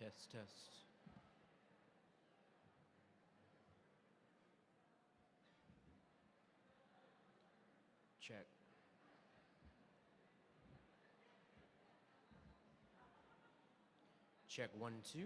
Test, test. Check. Check 1, 2.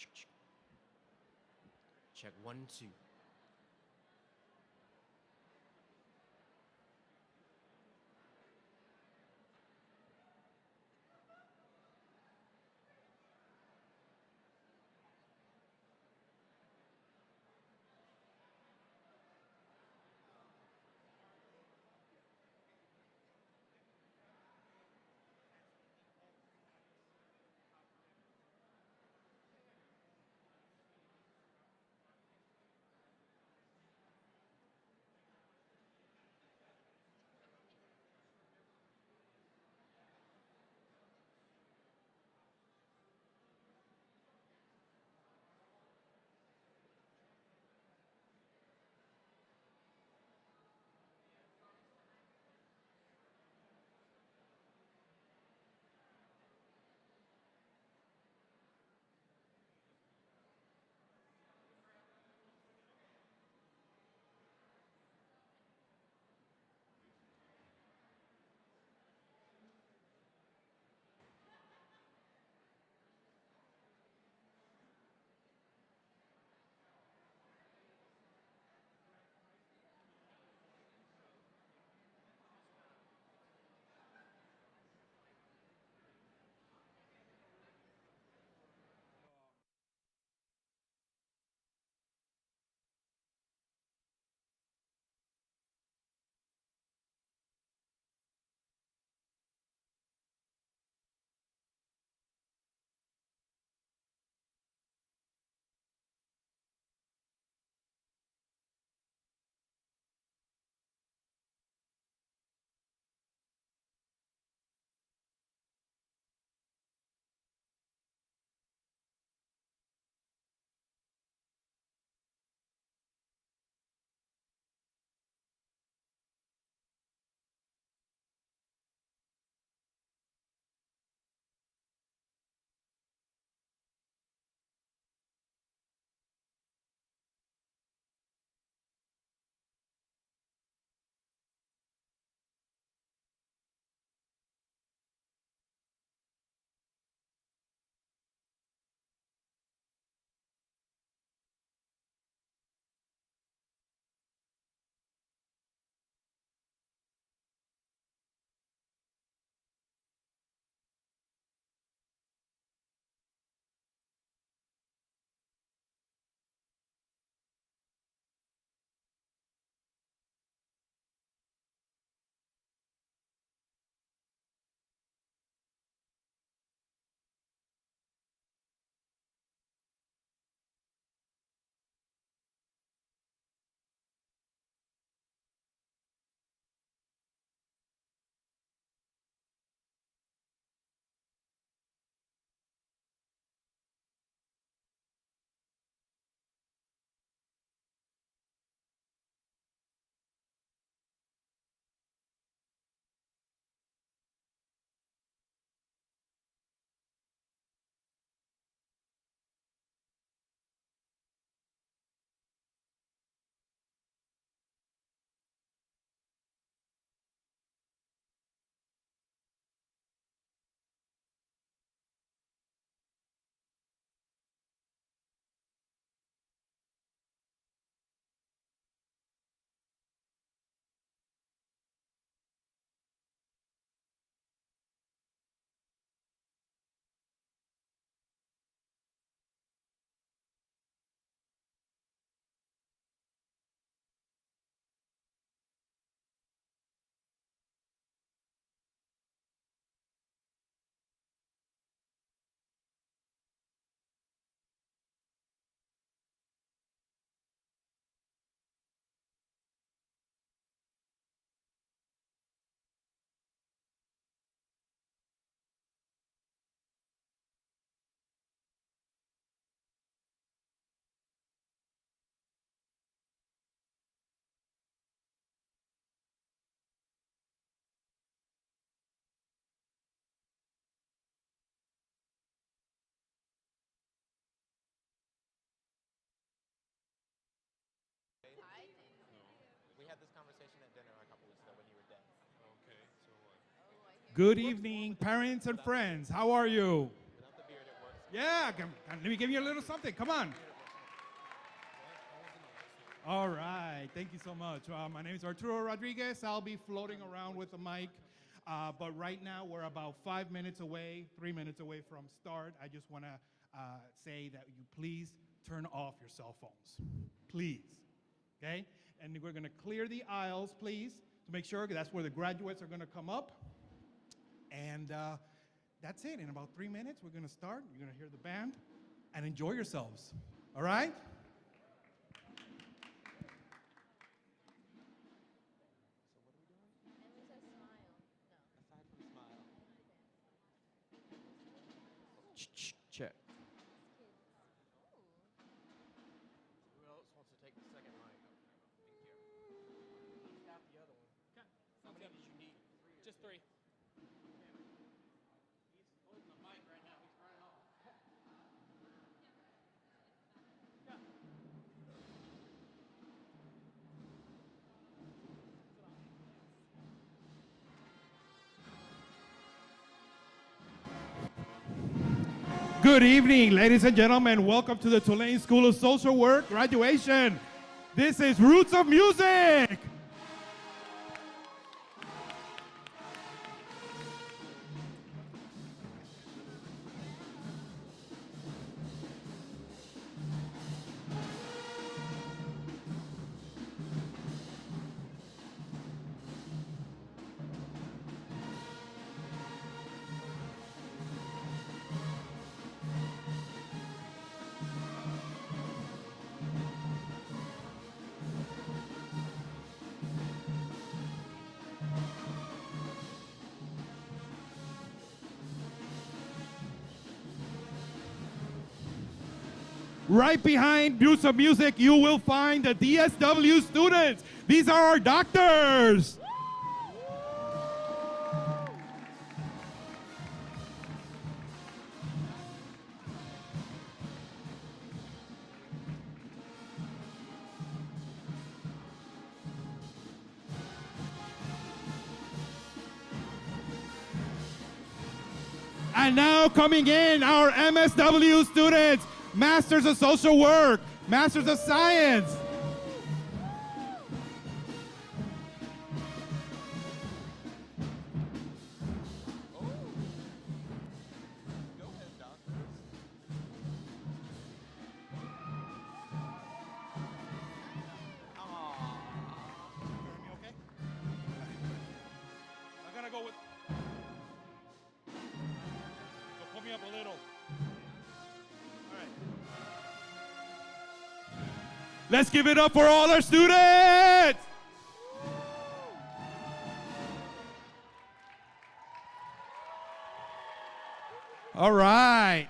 Check, check. Check 1, 2. Good evening, parents and friends. How are you? Yeah, let me give you a little something. Come on. All right, thank you so much. My name is Arturo Rodriguez. I'll be floating around with the mic. But right now, we're about 3 minutes away from start. I just want to say that you please turn off your cell phones. Please. Okay? And we're going to clear the aisles, please, to make sure that's where the graduates are going to come up. And that's it. In about 3 minutes, we're going to start. You're going to hear the band and enjoy yourselves. All right? Check. Who else wants to take the second mic? Thank you. He's got the other one. Okay. How many did you need? Just 3. He's holding the mic right now. He's running off. Good evening, ladies and gentlemen. Welcome to the Tulane School of Social Work graduation. This is Roots of Music. Right behind Roots of Music, you will find the DSW students. These are our doctors. And now coming in, our MSW students. Masters of Social Work, Masters of Science. Go ahead, doctors. Hearing me okay? I'm gonna go with. So pull me up a little. All right. Let's give it up for all our students! All right.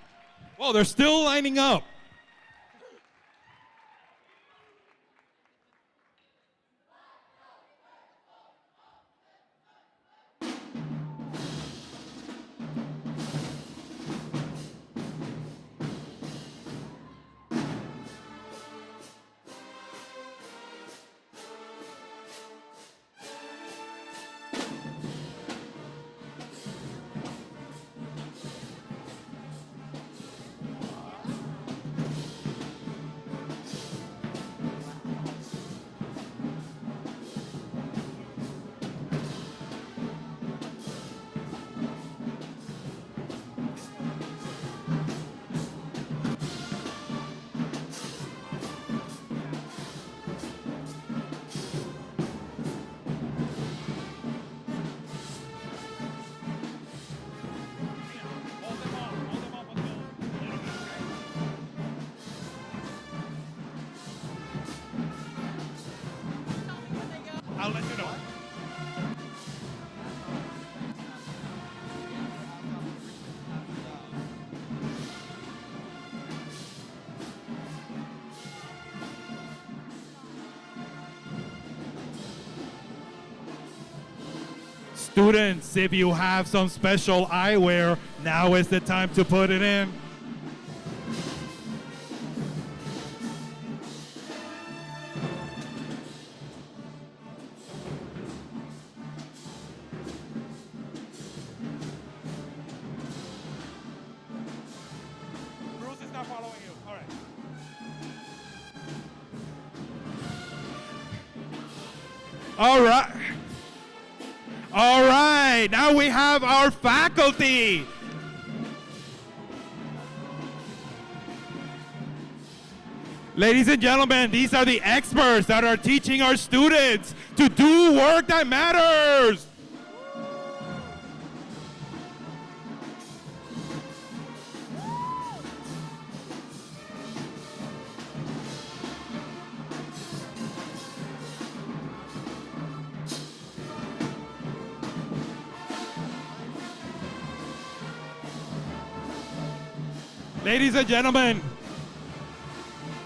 Well, they're still lining up. I'll let you know. Students, if you have some special eyewear, now is the time to put it in. All right. All right. Now we have our faculty. Ladies and gentlemen, these are the experts that are teaching our students to do work that matters.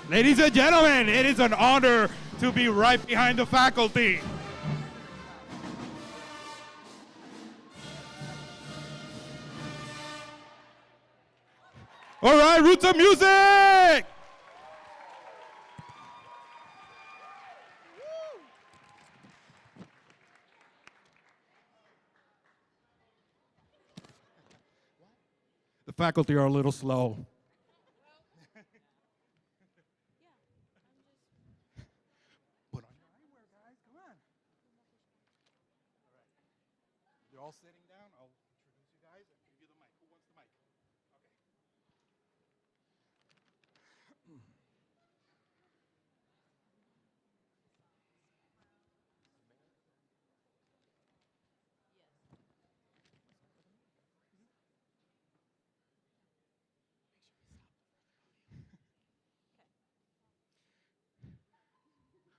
Ladies and gentlemen, it is an honor to be right behind the faculty. All right, Roots of Music! The faculty are a little slow. Put on your eyewear, guys. Come on. All right. You're all sitting down. I'll introduce you guys and give you the mic. Who wants the mic? Okay.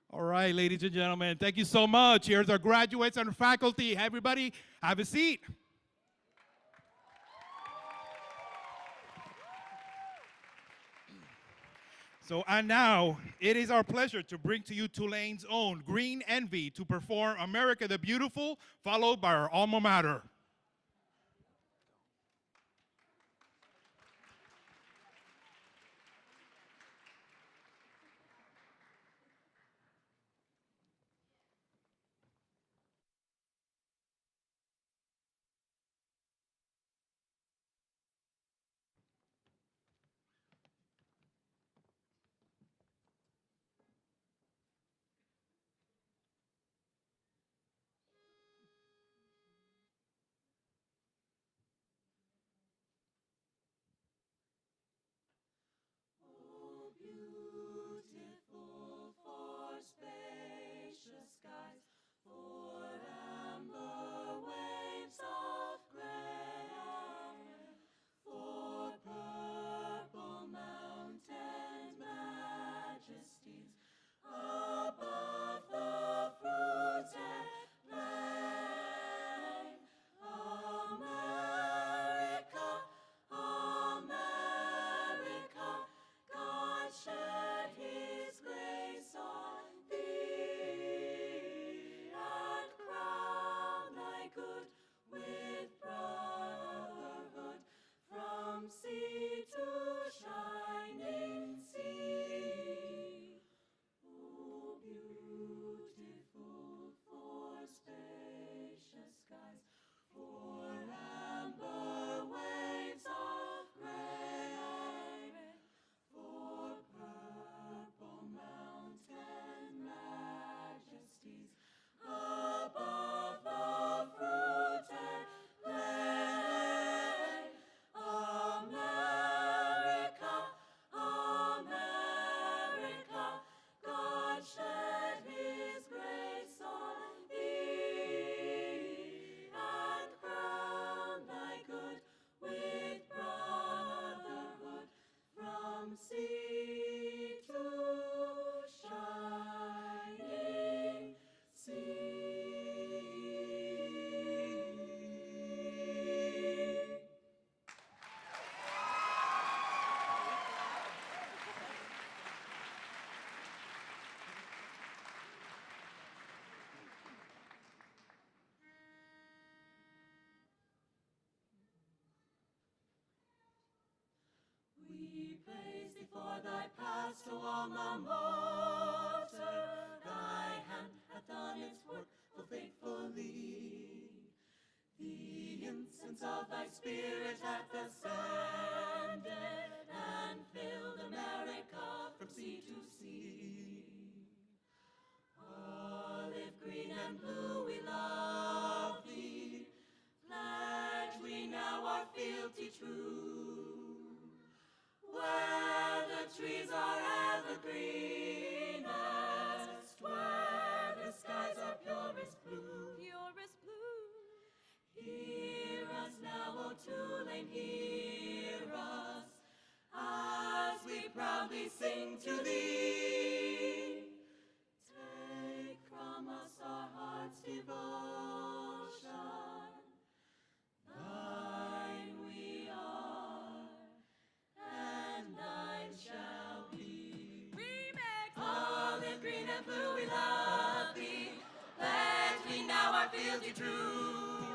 All right, ladies and gentlemen, thank you so much. Here's our graduates and faculty. Everybody, have a seat. So, and now, it is our pleasure to bring to you Tulane's own Green Envy to perform America the Beautiful, followed by our alma mater. For thy past, O alma mater, thy hand hath done its work full faithfully. The incense of thy spirit hath ascended and filled America from sea to sea. Olive green and fealty true, where the trees are ever greenest, where the skies are purest blue, Purest blue. hear us now, O Tulane, hear us, as we proudly sing to thee. Take from us our heart's devotion, thine we are, and thine shall be. Remix. Olive green and blue we love thee, pledge we now our fealty true,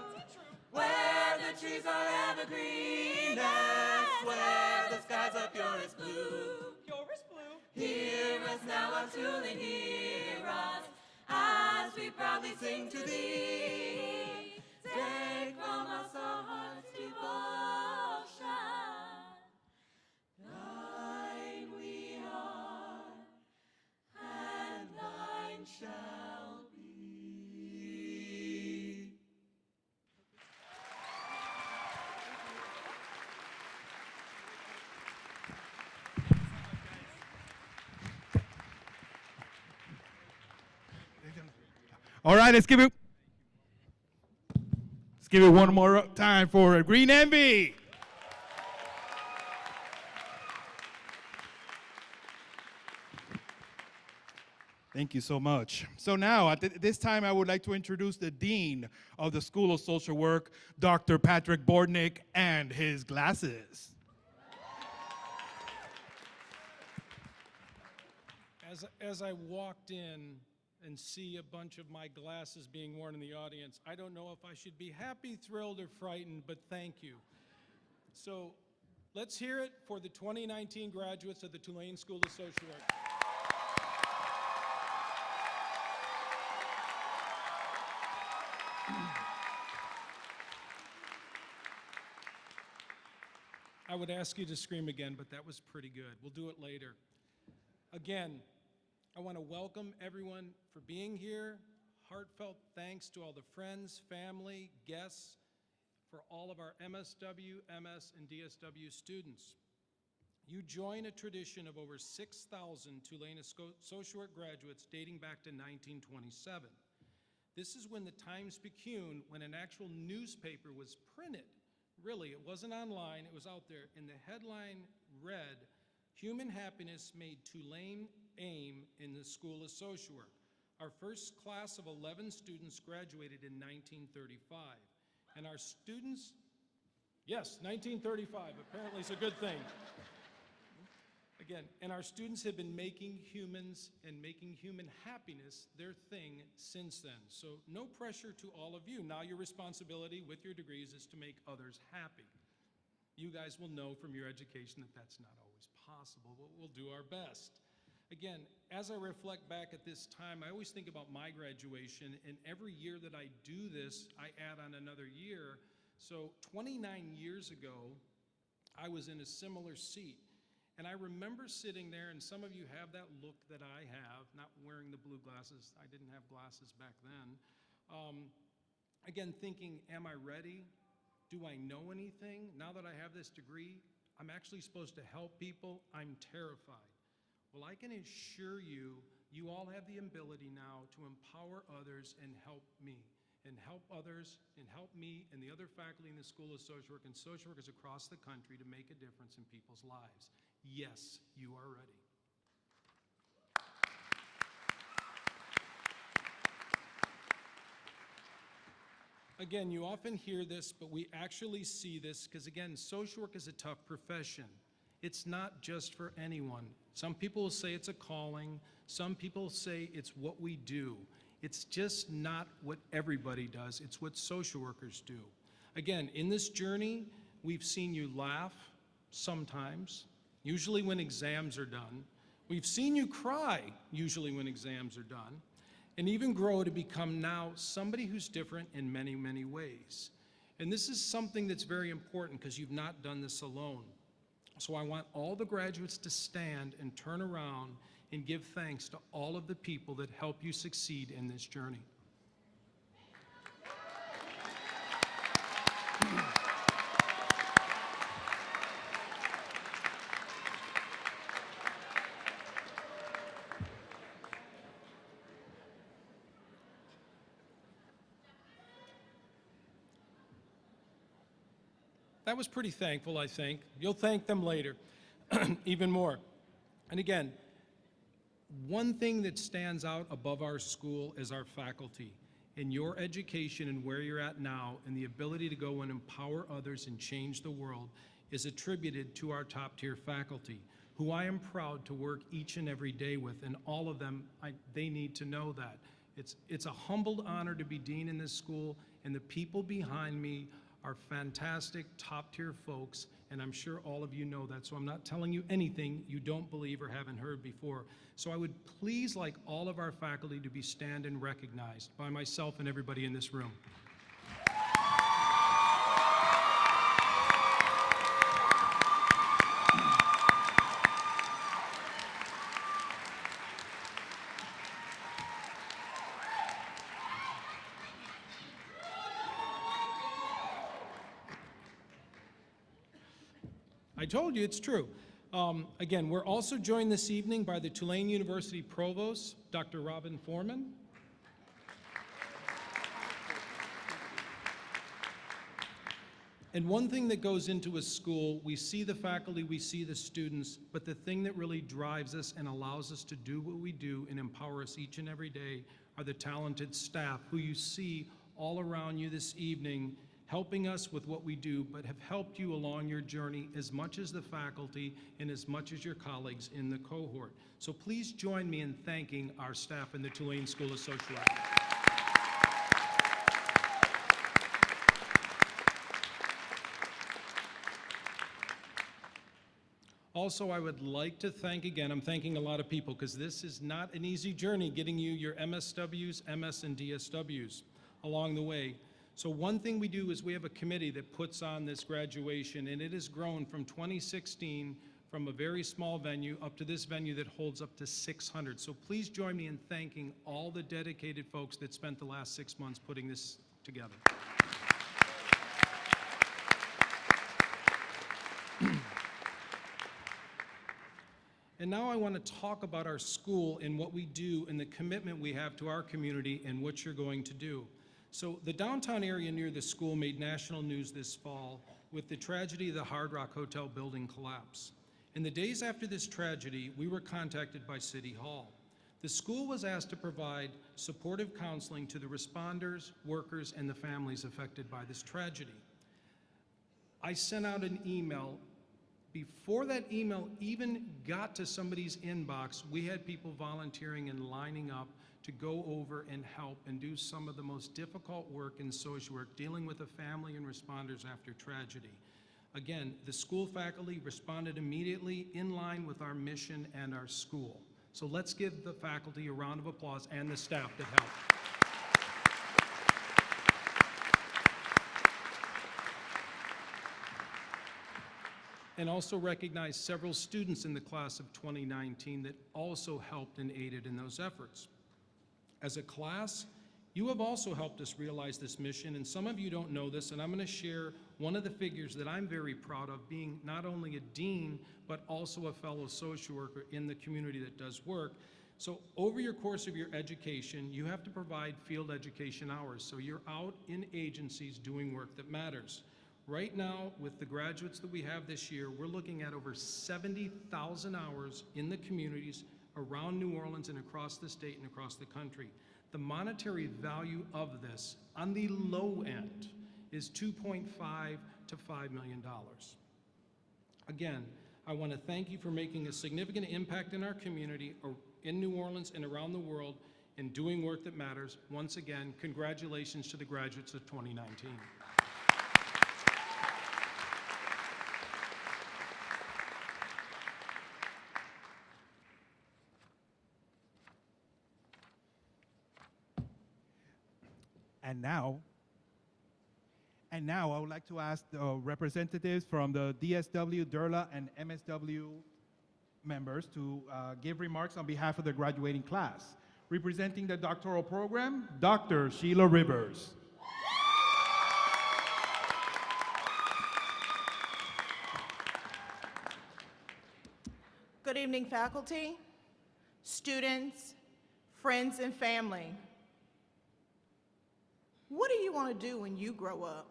where the trees are ever greenest, where the skies are purest blue. Purest blue. Hear us now, O Tulane, hear us, as we proudly sing to thee. Take from us our heart's devotion, thine we are, and thine shall be. All right, let's give it one more time for Green Envy. Thank you so much. So now, at this time, I would like to introduce the Dean of the School of Social Work, Dr. Patrick Bordnick, and his glasses. As I walked in and see a bunch of my glasses being worn in the audience, I don't know if I should be happy, thrilled, or frightened, but thank you. So let's hear it for the 2019 graduates of the Tulane School of Social Work. I would ask you to scream again, but that was pretty good. We'll do it later. Again, I want to welcome everyone for being here. Heartfelt thanks to all the friends, family, guests, for all of our MSW, MS, and DSW students. You join a tradition of over 6,000 Tulane social work graduates dating back to 1927. This is when the Times-Picayune, when an actual newspaper was printed. Really, it wasn't online, it was out there, and the headline read, "Human Happiness Made Tulane Aim in the School of Social Work." Our first class of 11 students graduated in 1935. And our students, yes, 1935, apparently it's a good thing. Again, and our students have been making humans and making human happiness their thing since then. So no pressure to all of you. Now your responsibility with your degrees is to make others happy. You guys will know from your education that that's not always possible, but we'll do our best. Again, as I reflect back at this time, I always think about my graduation, and every year that I do this, I add on another year. So 29 years ago, I was in a similar seat. And I remember sitting there, and some of you have that look that I have, not wearing the blue glasses. I didn't have glasses back then. Again, thinking, am I ready? Do I know anything? Now that I have this degree, I'm actually supposed to help people. I'm terrified. Well, I can assure you, you all have the ability now to empower others and help me, and help others, and help me and the other faculty in the School of Social Work and social workers across the country to make a difference in people's lives. Yes, you are ready. Again, you often hear this, but we actually see this because, again, social work is a tough profession. It's not just for anyone. Some people will say it's a calling. Some people say it's what we do. It's just not what everybody does. It's what social workers do. Again, in this journey, we've seen you laugh sometimes, usually when exams are done. We've seen you cry, usually when exams are done, and even grow to become now somebody who's different in many, many ways. And this is something that's very important because you've not done this alone. So I want all the graduates to stand and turn around and give thanks to all of the people that help you succeed in this journey. That was pretty thankful, I think. You'll thank them later, even more. And again, one thing that stands out above our school is our faculty. In your education and where you're at now, and the ability to go and empower others and change the world is attributed to our top-tier faculty, who I am proud to work each and every day with, and all of them, they need to know that. It's a humbled honor to be dean in this school, and the people behind me are fantastic, top-tier folks, and I'm sure all of you know that, so I'm not telling you anything you don't believe or haven't heard before. So I would please like all of our faculty to be stand and recognized by myself and everybody in this room. I told you, it's true. Again, we're also joined this evening by the Tulane University Provost, Dr. Robin Foreman. And one thing that goes into a school, we see the faculty, we see the students, but the thing that really drives us and allows us to do what we do and empower us each and every day are the talented staff who you see all around you this evening, helping us with what we do, but have helped you along your journey as much as the faculty and as much as your colleagues in the cohort. So please join me in thanking our staff in the Tulane School of Social Work. Also, I would like to thank again, I'm thanking a lot of people because this is not an easy journey getting you your MSWs, MS, and DSWs along the way. So one thing we do is we have a committee that puts on this graduation, and it has grown from 2016 from a very small venue up to this venue that holds up to 600. So please join me in thanking all the dedicated folks that spent the last 6 months putting this together. And now I want to talk about our school and what we do and the commitment we have to our community and what you're going to do. So the downtown area near the school made national news this fall with the tragedy of the Hard Rock Hotel building collapse. In the days after this tragedy, we were contacted by City Hall. The school was asked to provide supportive counseling to the responders, workers, and the families affected by this tragedy. I sent out an email. Before that email even got to somebody's inbox, we had people volunteering and lining up to go over and help and do some of the most difficult work in social work, dealing with the family and responders after tragedy. Again, the school faculty responded immediately in line with our mission and our school. So let's give the faculty a round of applause and the staff that helped. And also recognize several students in the class of 2019 that also helped and aided in those efforts. As a class, you have also helped us realize this mission, and some of you don't know this, and I'm going to share one of the figures that I'm very proud of, being not only a dean, but also a fellow social worker in the community that does work. So over your course of your education, you have to provide field education hours, so you're out in agencies doing work that matters. Right now, with the graduates that we have this year, we're looking at over 70,000 hours in the communities around New Orleans and across the state and across the country. The monetary value of this, on the low end, is $2.5 to $5 million. Again, I want to thank you for making a significant impact in our community, or in New Orleans and around the world, and doing work that matters. Once again, congratulations to the graduates of 2019. And now I would like to ask the representatives from the DSW, DERLA, and MSW members to give remarks on behalf of the graduating class. Representing the doctoral program, Dr. Sheila Rivers. Good evening, faculty, students, friends, and family. What do you want to do when you grow up?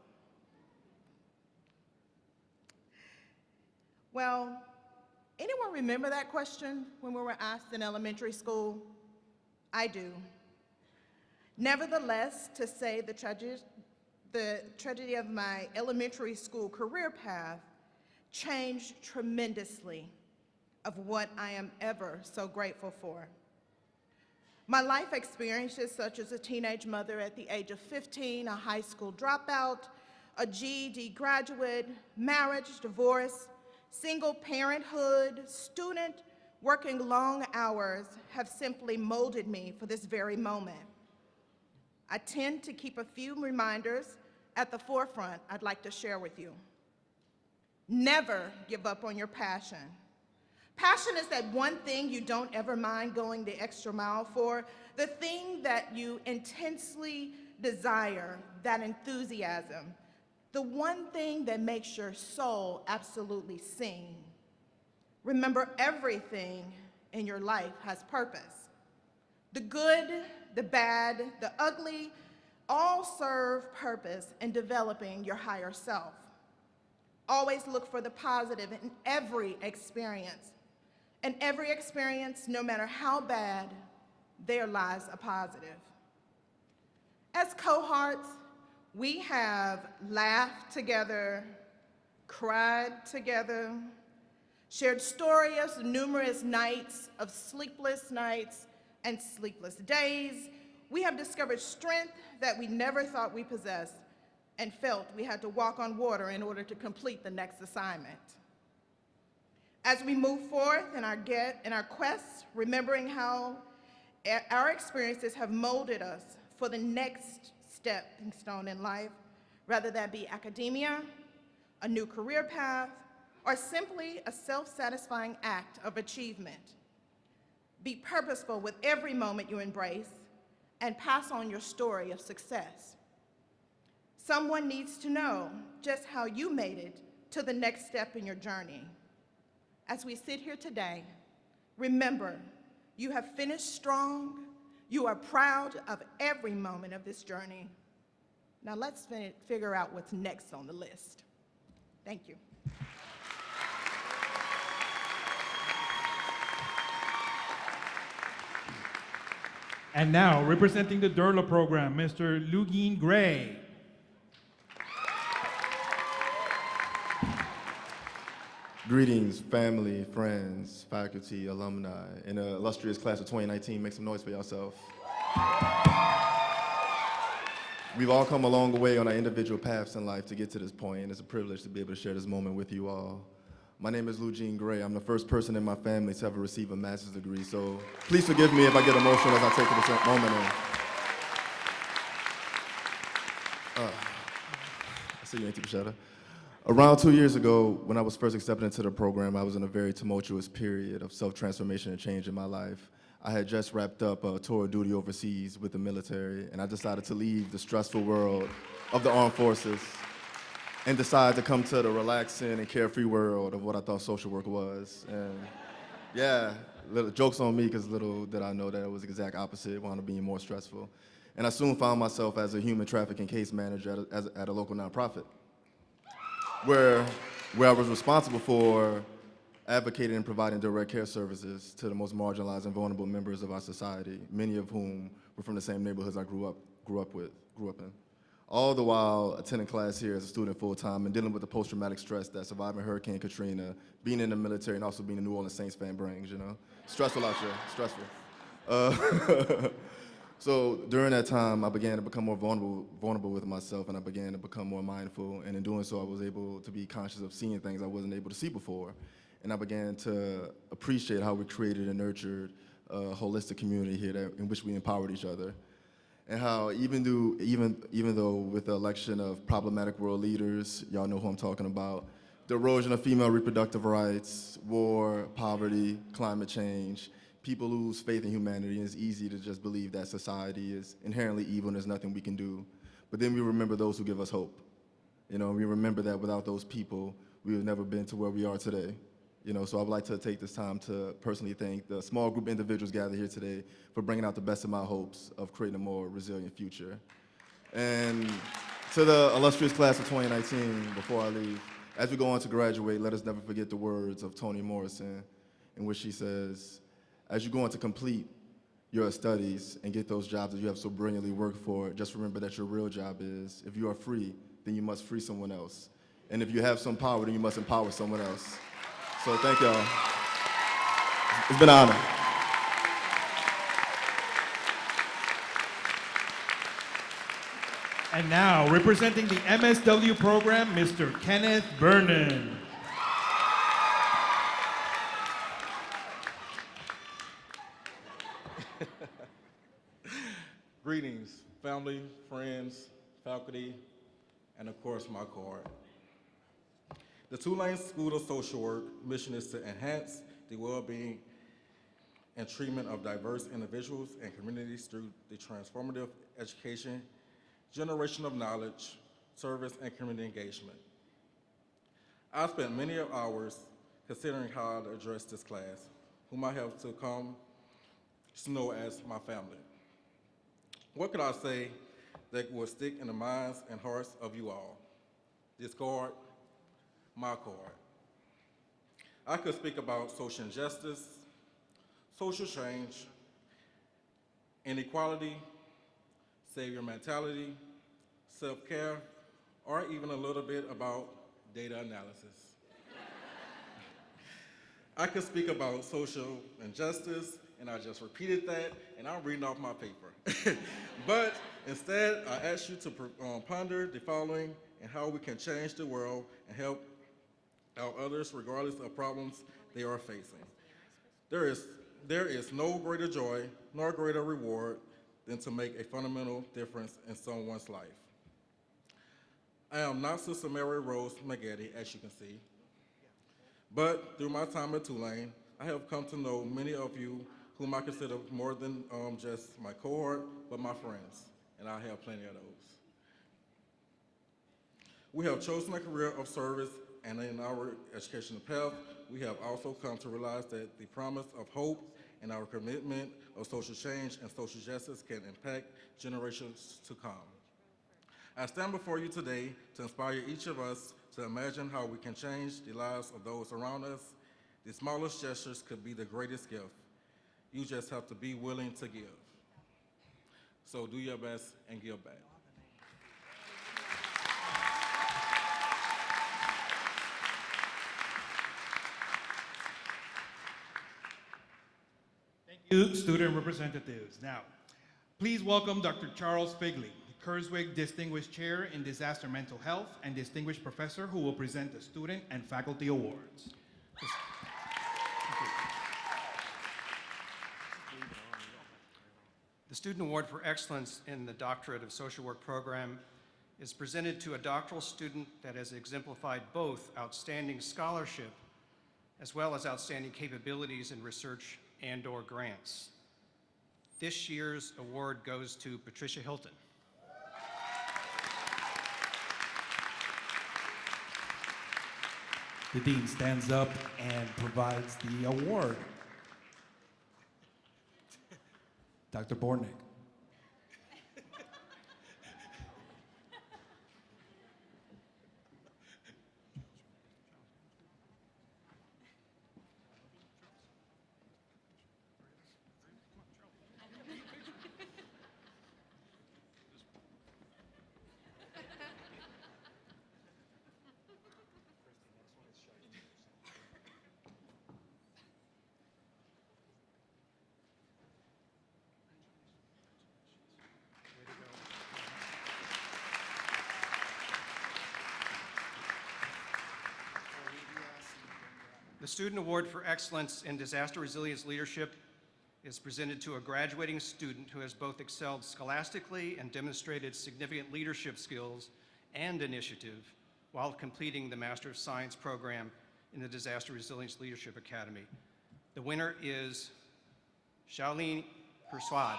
Well, anyone remember that question when we were asked in elementary school? I do. Nevertheless, to say the tragedy of my elementary school career path changed tremendously of what I am ever so grateful for. My life experiences, such as a teenage mother at the age of 15, a high school dropout, a GED graduate, marriage, divorce, single parenthood, student, working long hours, have simply molded me for this very moment. I tend to keep a few reminders at the forefront I'd like to share with you. Never give up on your passion. Passion is that one thing you don't ever mind going the extra mile for, the thing that you intensely desire, that enthusiasm, the one thing that makes your soul absolutely sing. Remember, everything in your life has purpose. The good, the bad, the ugly, all serve purpose in developing your higher self. Always look for the positive in every experience. In every experience, no matter how bad, there lies a positive. As cohorts, we have laughed together, cried together, shared stories of numerous nights, of sleepless nights and sleepless days. We have discovered strength that we never thought we possessed and felt we had to walk on water in order to complete the next assignment. As we move forth in our quest, remembering how our experiences have molded us for the next stepping stone in life, whether that be academia, a new career path, or simply a self-satisfying act of achievement. Be purposeful with every moment you embrace and pass on your story of success. Someone needs to know just how you made it to the next step in your journey. As we sit here today, remember, you have finished strong. You are proud of every moment of this journey. Now let's figure out what's next on the list. Thank you. And now, representing the Durla program, Mr. Lugeen Gray. Greetings, family, friends, faculty, alumni, and the illustrious class of 2019. Make some noise for yourself. We've all come a long way on our individual paths in life to get to this point, and it's a privilege to be able to share this moment with you all. My name is Lugeen Gray. I'm the first person in my family to ever receive a master's degree, so please forgive me if I get emotional as I take this moment in. I see you, Auntie Bashetta. Around 2 years ago, when I was first accepted into the program, I was in a very tumultuous period of self-transformation and change in my life. I had just wrapped up a tour of duty overseas with the military, and I decided to leave the stressful world of the armed forces and decided to come to the relaxing and carefree world of what I thought social work was. And yeah, little jokes on me, because little did I know that it was the exact opposite, wound up being more stressful. And I soon found myself as a human trafficking case manager at a local nonprofit, where I was responsible for advocating and providing direct care services to the most marginalized and vulnerable members of our society, many of whom were from the same neighborhoods I grew up in. All the while attending class here as a student full-time and dealing with the post-traumatic stress that surviving Hurricane Katrina, being in the military, and also being a New Orleans Saints fan brings, you know? Stressful out here, stressful. So during that time, I began to become more vulnerable with myself, and I began to become more mindful, and in doing so, I was able to be conscious of seeing things I wasn't able to see before. And I began to appreciate how we created and nurtured a holistic community here in which we empowered each other. And how even though with the election of problematic world leaders, y'all know who I'm talking about, the erosion of female reproductive rights, war, poverty, climate change, people lose faith in humanity, and it's easy to just believe that society is inherently evil and there's nothing we can do. But then we remember those who give us hope. You know, we remember that without those people, we would have never been to where we are today. You know, so I would like to take this time to personally thank the small group of individuals gathered here today for bringing out the best of my hopes of creating a more resilient future. And to the illustrious class of 2019, before I leave, As we go on to graduate, let us never forget the words of Toni Morrison, in which she says, as you go on to complete your studies and get those jobs that you have so brilliantly worked for, just remember that your real job is, if you are free, then you must free someone else. And if you have some power, then you must empower someone else. So thank y'all. It's been an honor. And now, representing the MSW program, Mr. Kenneth Vernon. Greetings, family, friends, faculty, and of course, my cohort. The Tulane School of Social Work mission is to enhance the well-being and treatment of diverse individuals and communities through the transformative education, generation of knowledge, service, and community engagement. I spent many hours considering how to address this class, whom I have to come to know as my family. What could I say that will stick in the minds and hearts of you all? This cohort, my cohort. I could speak about social injustice, social change, inequality, savior mentality, self-care, or even a little bit about data analysis. I could speak about social injustice, and I just repeated that, and I'm reading off my paper. But instead, I ask you to ponder the following and how we can change the world and help out others regardless of problems they are facing. There is no greater joy nor greater reward than to make a fundamental difference in someone's life. I am not Sister Mary Rose McGetty, as you can see, but through my time at Tulane, I have come to know many of you whom I consider more than just my cohort, but my friends, and I have plenty of those. We have chosen a career of service, and in our educational path, we have also come to realize that the promise of hope and our commitment of social change and social justice can impact generations to come. I stand before you today to inspire each of us to imagine how we can change the lives of those around us. The smallest gestures could be the greatest gift. You just have to be willing to give. So do your best and give back. Thank you, student representatives. Now, please welcome Dr. Charles Figley, Kurzweg Distinguished Chair in Disaster Mental Health and Distinguished Professor, who will present the Student and Faculty Awards. The Student Award for Excellence in the Doctorate of Social Work program is presented to a doctoral student that has exemplified both outstanding scholarship as well as outstanding capabilities in research and/or grants. This year's award goes to Patricia Hilton. The dean stands up and provides the award. Dr. Bornick. The Student Award for Excellence in Disaster Resilience Leadership is presented to a graduating student who has both excelled scholastically and demonstrated significant leadership skills and initiative while completing the Master of Science program in the Disaster Resilience Leadership Academy. The winner is Shaolin Persuade.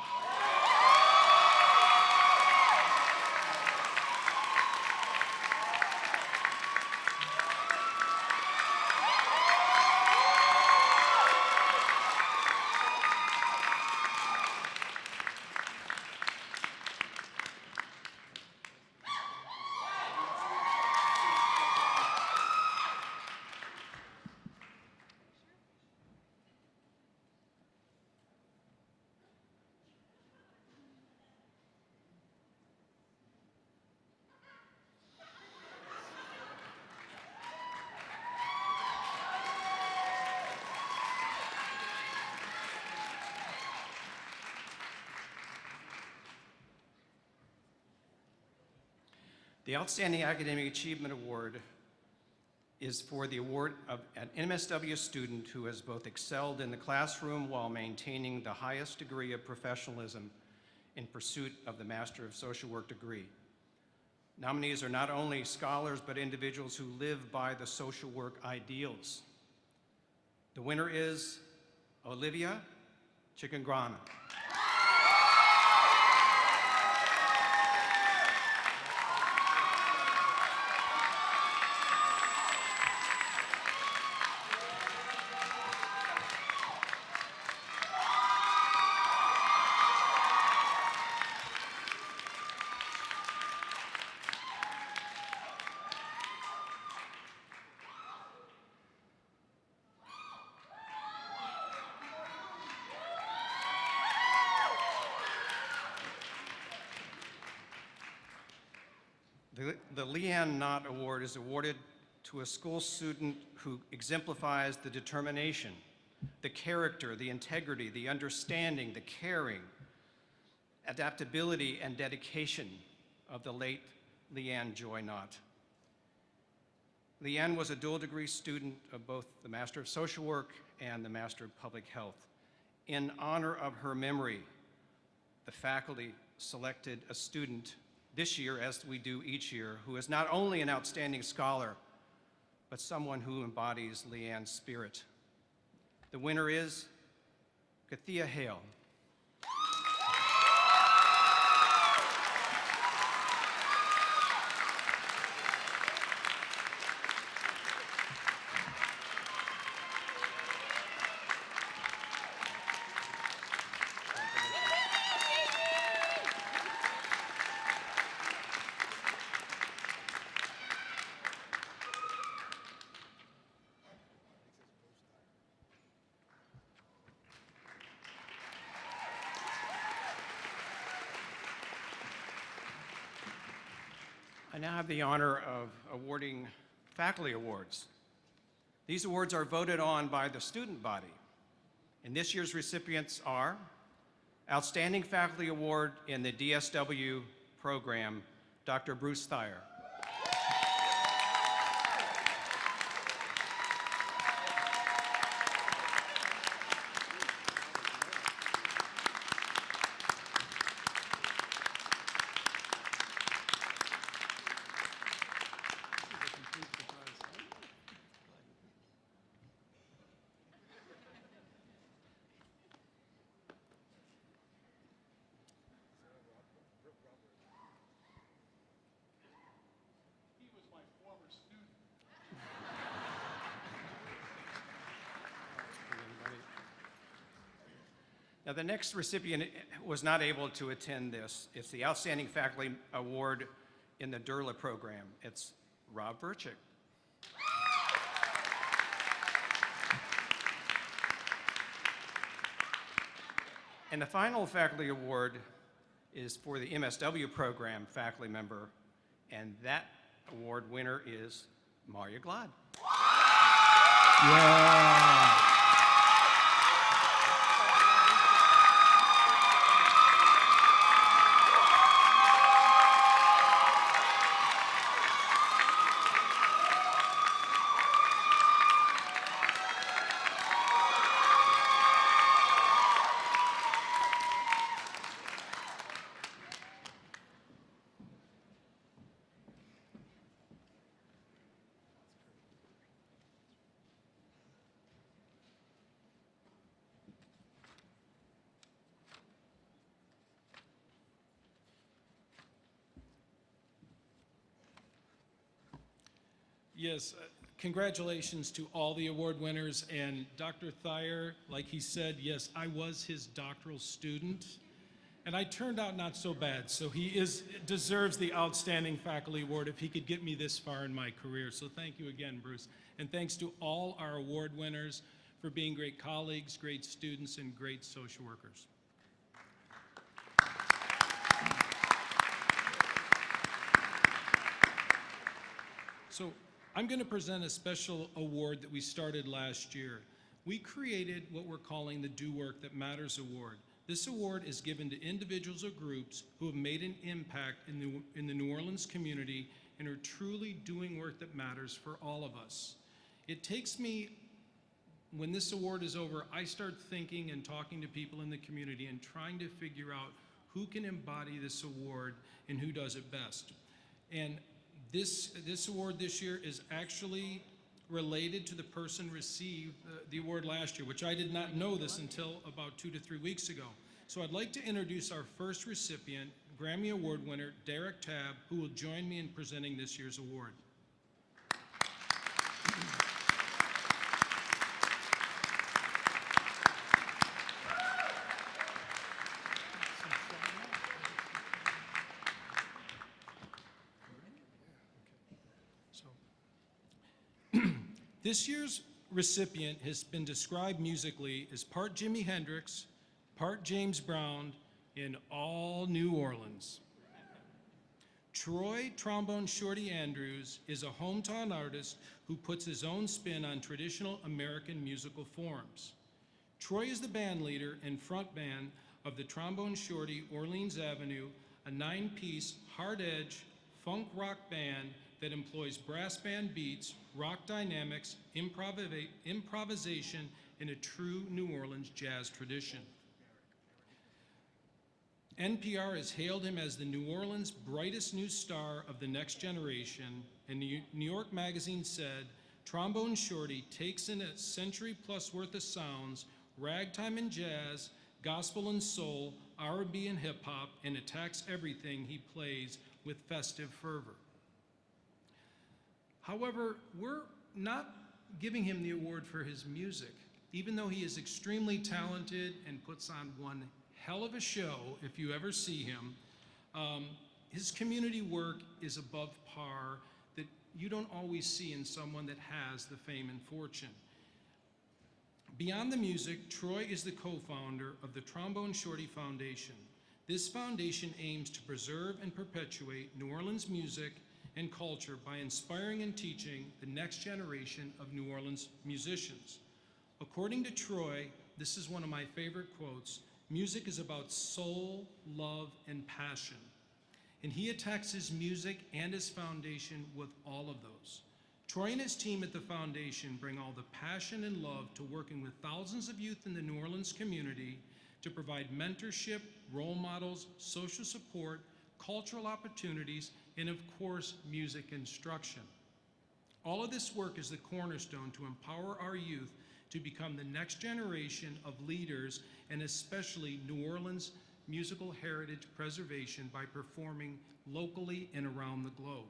The Outstanding Academic Achievement Award is for the award of an MSW student who has both excelled in the classroom while maintaining the highest degree of professionalism in pursuit of the Master of Social Work degree. Nominees are not only scholars, but individuals who live by the social work ideals. The winner is Olivia Chicangrana. The Leanne Knott Award is awarded to a school student who exemplifies the determination, the character, the integrity, the understanding, the caring, adaptability, and dedication of the late Leanne Joy Knott. Leanne was a dual degree student of both the Master of Social Work and the Master of Public Health. In honor of her memory, the faculty selected a student this year, as we do each year, who is not only an outstanding scholar, but someone who embodies Leanne's spirit. The winner is Kathia Hale. I now have the honor of awarding faculty awards. These awards are voted on by the student body. And this year's recipients are Outstanding Faculty Award in the DSW program, Dr. Bruce Thayer. Now, the next recipient was not able to attend this. It's the Outstanding Faculty Award in the Durla program. It's Rob Burchick. And the final faculty award is for the MSW program faculty member, and that award winner is Maria Glad. Yeah. Yes, congratulations to all the award winners, and Dr. Thayer, like he said, yes, I was his doctoral student, and I turned out not so bad, so he deserves the Outstanding Faculty Award if he could get me this far in my career. So thank you again, Bruce, and thanks to all our award winners for being great colleagues, great students, and great social workers. So I'm going to present a special award that we started last year. We created what we're calling the Do Work That Matters Award. This award is given to individuals or groups who have made an impact in the New Orleans community and are truly doing work that matters for all of us. It takes me, when this award is over, I start thinking and talking to people in the community and trying to figure out who can embody this award and who does it best. And this award this year is actually related to the person who received the award last year, which I did not know this until about 2 to 3 weeks ago. So I'd like to introduce our first recipient, Grammy Award winner, Tabb, who will join me in presenting this year's award. This year's recipient has been described musically as part Jimi Hendrix, part James Brown, in all New Orleans. Troy Trombone Shorty Andrews is a hometown artist who puts his own spin on traditional American musical forms. Troy is the band leader and front band of the Trombone Shorty Orleans Avenue, a 9-piece, hard-edge, funk rock band that employs brass band beats, rock dynamics, improvisation, in a true New Orleans jazz tradition. NPR has hailed him as the New Orleans' brightest new star of the next generation, and New York Magazine said, Trombone Shorty takes in a century-plus worth of sounds, ragtime and jazz, gospel and soul, R&B and hip-hop, and attacks everything he plays with festive fervor. However, we're not giving him the award for his music, even though he is extremely talented and puts on one hell of a show if you ever see him. His community work is above par that you don't always see in someone that has the fame and fortune. Beyond the music, Troy is the co-founder of the Trombone Shorty Foundation. This foundation aims to preserve and perpetuate New Orleans music and culture by inspiring and teaching the next generation of New Orleans musicians. According to Troy, this is one of my favorite quotes, music is about soul, love, and passion. And he attacks his music and his foundation with all of those. Troy and his team at the foundation bring all the passion and love to working with thousands of youth in the New Orleans community to provide mentorship, role models, social support, cultural opportunities, and of course, music instruction. All of this work is the cornerstone to empower our youth to become the next generation of leaders, and especially New Orleans musical heritage preservation by performing locally and around the globe.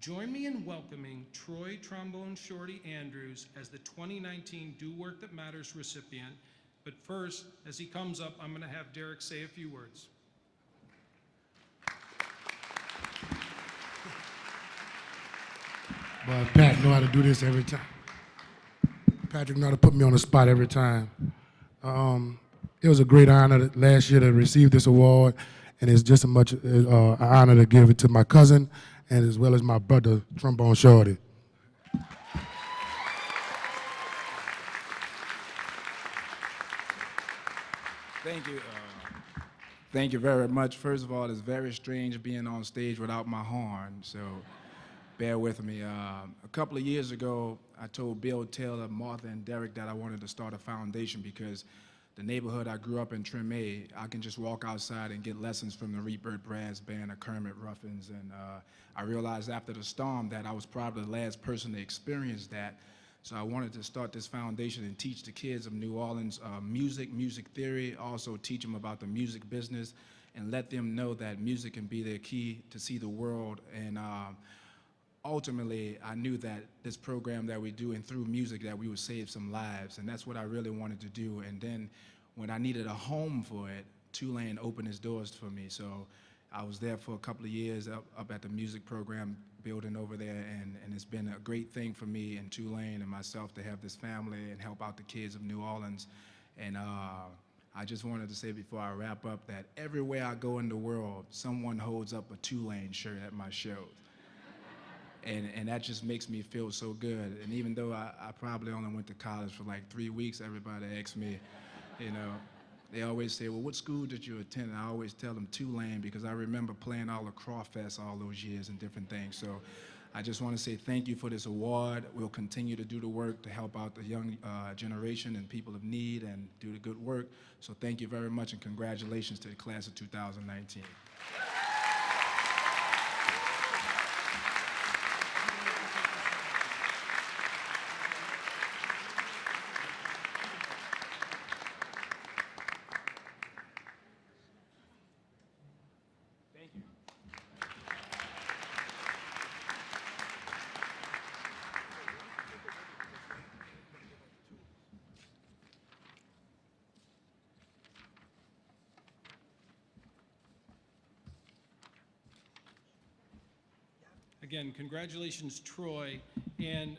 Join me in welcoming Troy Trombone Shorty Andrews as the 2019 Do Work That Matters recipient. But first, as he comes up, I'm gonna have Derek say a few words. But Pat know how to do this every time. Patrick know how to put me on the spot every time. It was a great honor last year to receive this award, and it's just as much an honor to give it to my cousin and as well as my brother, Trombone Shorty. Thank you. Thank you very much. First of all, it's very strange being on stage without my horn, so bear with me. A couple of years ago, I told Bill, Taylor, Martha, and Derek that I wanted to start a foundation because the neighborhood I grew up in, Treme, I can just walk outside and get lessons from the Reedbird Brass Band or Kermit Ruffins. And I realized after the storm that I was probably the last person to experience that. So I wanted to start this foundation and teach the kids of New Orleans music theory, also teach them about the music business, and let them know that music can be their key to see the world. And ultimately, I knew that this program that we do and through music that we would save some lives, and that's what I really wanted to do. And then when I needed a home for it, Tulane opened its doors for me. So I was there for a couple of years up at the music program building over there, and it's been a great thing for me and Tulane and myself to have this family and help out the kids of New Orleans. And I just wanted to say before I wrap up that everywhere I go in the world, someone holds up a Tulane shirt at my shows. And that just makes me feel so good. And even though I probably only went to college for like 3 weeks, everybody asks me, you know, They always say, well, what school did you attend? And I always tell them Tulane, because I remember playing all the crawfests all those years and different things. So I just want to say thank you for this award. We'll continue to do the work to help out the young generation and people of need and do the good work. So thank you very much, and congratulations to the class of 2019. Again, congratulations, Troy. And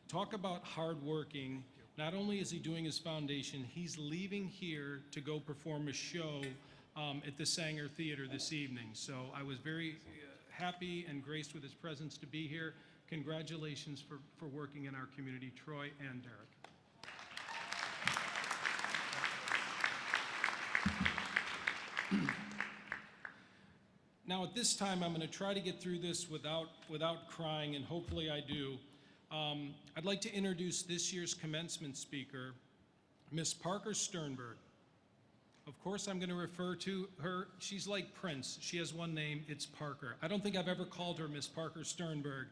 talk about hardworking. Not only is he doing his foundation, he's leaving here to go perform a show at the Sanger Theater this evening. So I was very happy and graced with his presence to be here. Congratulations for working in our community, Troy and Derek. Now, at this time, I'm going to try to get through this without crying, and hopefully I do. I'd like to introduce this year's commencement speaker, Miss Parker Sternberg. Of course, I'm going to refer to her. She's like Prince. She has one name. It's Parker. I don't think I've ever called her Miss Parker Sternberg.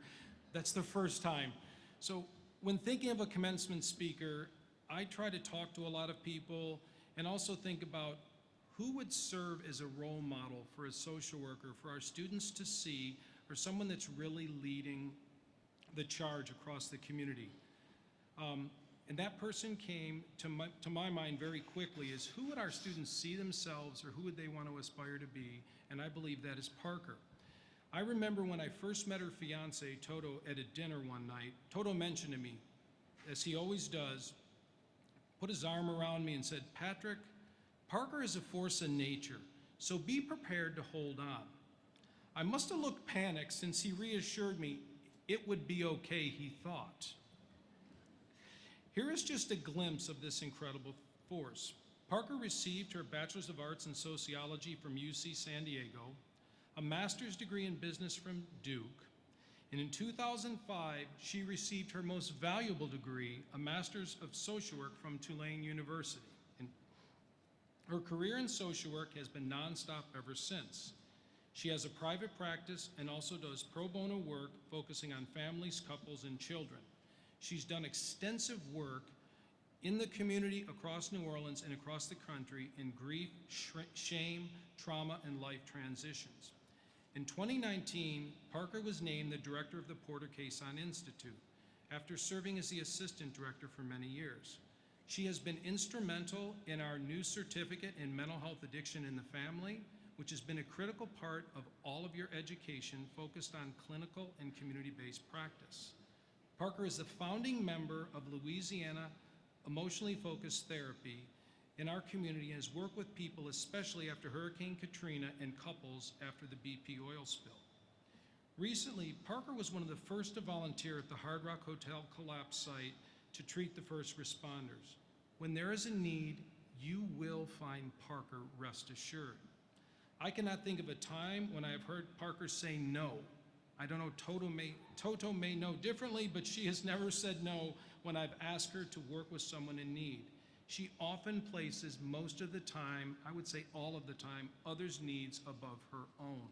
That's the first time. So when thinking of a commencement speaker, I try to talk to a lot of people and also think about who would serve as a role model for a social worker, for our students to see, or someone that's really leading the charge across the community. And that person came to my mind very quickly is who would our students see themselves, or who would they want to aspire to be? And I believe that is Parker. I remember when I first met her fiance, Toto, at a dinner one night, Toto mentioned to me, as he always does, put his arm around me and said, "Patrick, Parker is a force in nature, so be prepared to hold on." I must have looked panicked since he reassured me it would be okay, he thought. Here is just a glimpse of this incredible force. Parker received her Bachelor's of Arts in Sociology from UC San Diego, a master's degree in business from Duke, and in 2005, she received her most valuable degree, a Master's of Social Work from Tulane University. Her career in social work has been nonstop ever since. She has a private practice and also does pro bono work focusing on families, couples, and children. She's done extensive work in the community across New Orleans and across the country in grief, shame, trauma, and life transitions. In 2019, Parker was named the director of the Porter Cason Institute after serving as the assistant director for many years. She has been instrumental in our new certificate in mental health addiction in the family, which has been a critical part of all of your education focused on clinical and community-based practice. Parker is a founding member of Louisiana Emotionally Focused Therapy in our community and has worked with people, especially after Hurricane Katrina, and couples after the BP oil spill. Recently, Parker was one of the first to volunteer at the Hard Rock Hotel collapse site to treat the first responders. When there is a need, you will find Parker, rest assured. I cannot think of a time when I have heard Parker say no. I don't know, Toto may know differently, but she has never said no when I've asked her to work with someone in need. She often places most of the time, I would say all of the time, others' needs above her own.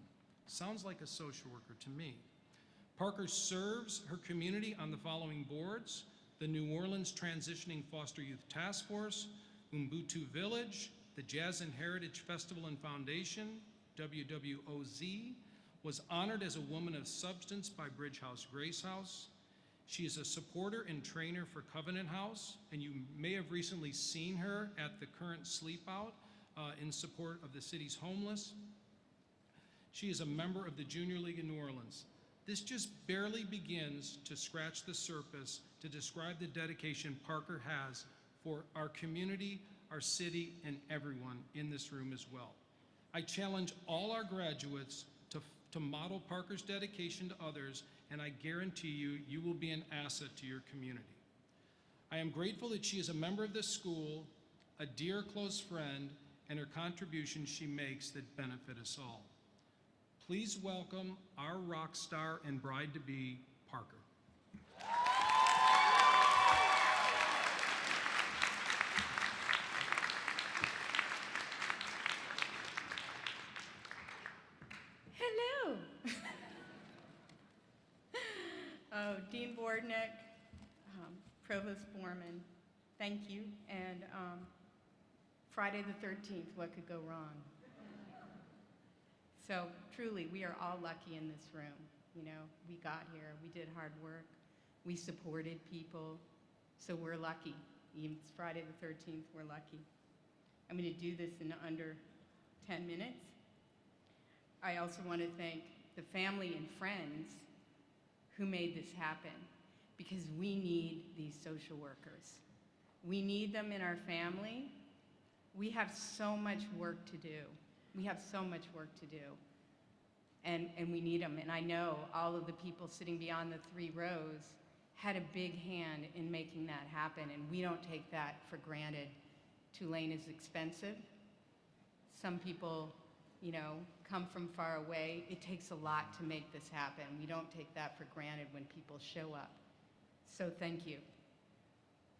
Sounds like a social worker to me. Parker serves her community on the following boards: the New Orleans Transitioning Foster Youth Task Force, Ubuntu Village, the Jazz and Heritage Festival and Foundation, WWOZ, was honored as a Woman of Substance by Bridge House Grace House. She is a supporter and trainer for Covenant House, and you may have recently seen her at the current Sleep Out in support of the city's homeless. She is a member of the Junior League in New Orleans. This just barely begins to scratch the surface to describe the dedication Parker has for our community, our city, and everyone in this room as well. I challenge all our graduates to model Parker's dedication to others, and I guarantee you, you will be an asset to your community. I am grateful that she is a member of this school, a dear close friend, and her contributions she makes that benefit us all. Please welcome our rock star and bride-to-be, Parker. Hello. Oh, Dean Bordnick, Provost Foreman, thank you. And Friday the 13th, what could go wrong? So truly, we are all lucky in this room. You know, we got here, we did hard work, we supported people, so we're lucky. Even it's Friday the 13th, we're lucky. I'm going to do this in under 10 minutes. I also want to thank the family and friends who made this happen, because we need these social workers. We need them in our family. We have so much work to do. We have so much work to do, and we need them. And I know all of the people sitting beyond the 3 rows had a big hand in making that happen, and we don't take that for granted. Tulane is expensive. Some people, you know, come from far away. It takes a lot to make this happen. We don't take that for granted when people show up. So thank you.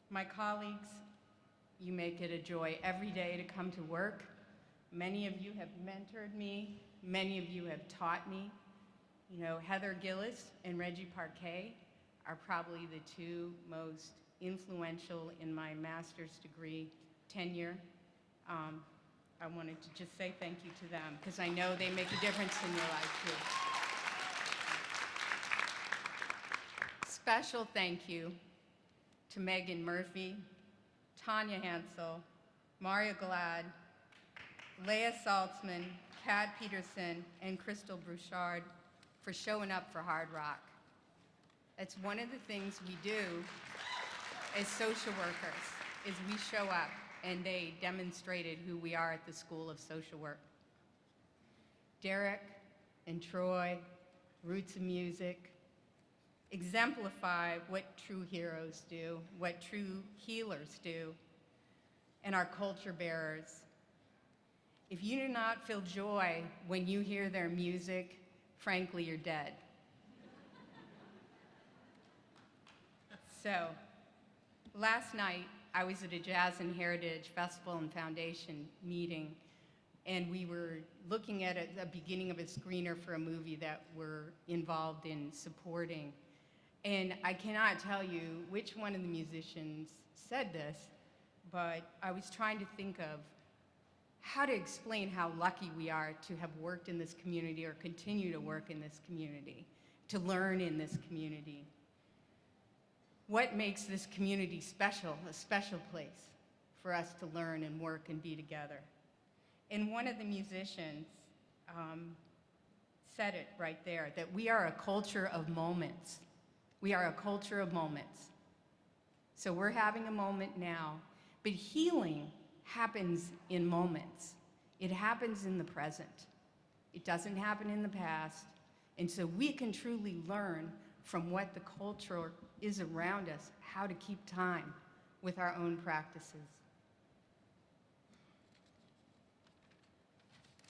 My colleagues, you make it a joy every day to come to work. Many of you have mentored me. Many of you have taught me. You know, Heather Gillis and Reggie Parquet are probably the 2 most influential in my master's degree tenure. I wanted to just say thank you to them, because I know they make a difference in your life too. Special thank you to Megan Murphy, Tanya Hansel, Maria Glad, Leah Saltzman, Kat Peterson, and Crystal Bouchard for showing up for Hard Rock. That's one of the things we do as social workers, is we show up, and they demonstrated who we are at the School of Social Work. Derek and Troy, Roots of Music, exemplify what true heroes do, what true healers do, and our culture bearers. If you do not feel joy when you hear their music, frankly, you're dead. So, last night, I was at a Jazz and Heritage Festival and Foundation meeting, and we were looking at the beginning of a screener for a movie that we're involved in supporting. And I cannot tell you which one of the musicians said this, but I was trying to think of how to explain how lucky we are to have worked in this community or continue to work in this community, to learn in this community. What makes this community special, a special place for us to learn and work and be together? And one of the musicians said it right there, that we are a culture of moments. We are a culture of moments. So we're having a moment now, but healing happens in moments. It happens in the present. It doesn't happen in the past. And so we can truly learn from what the culture is around us, how to keep time with our own practices.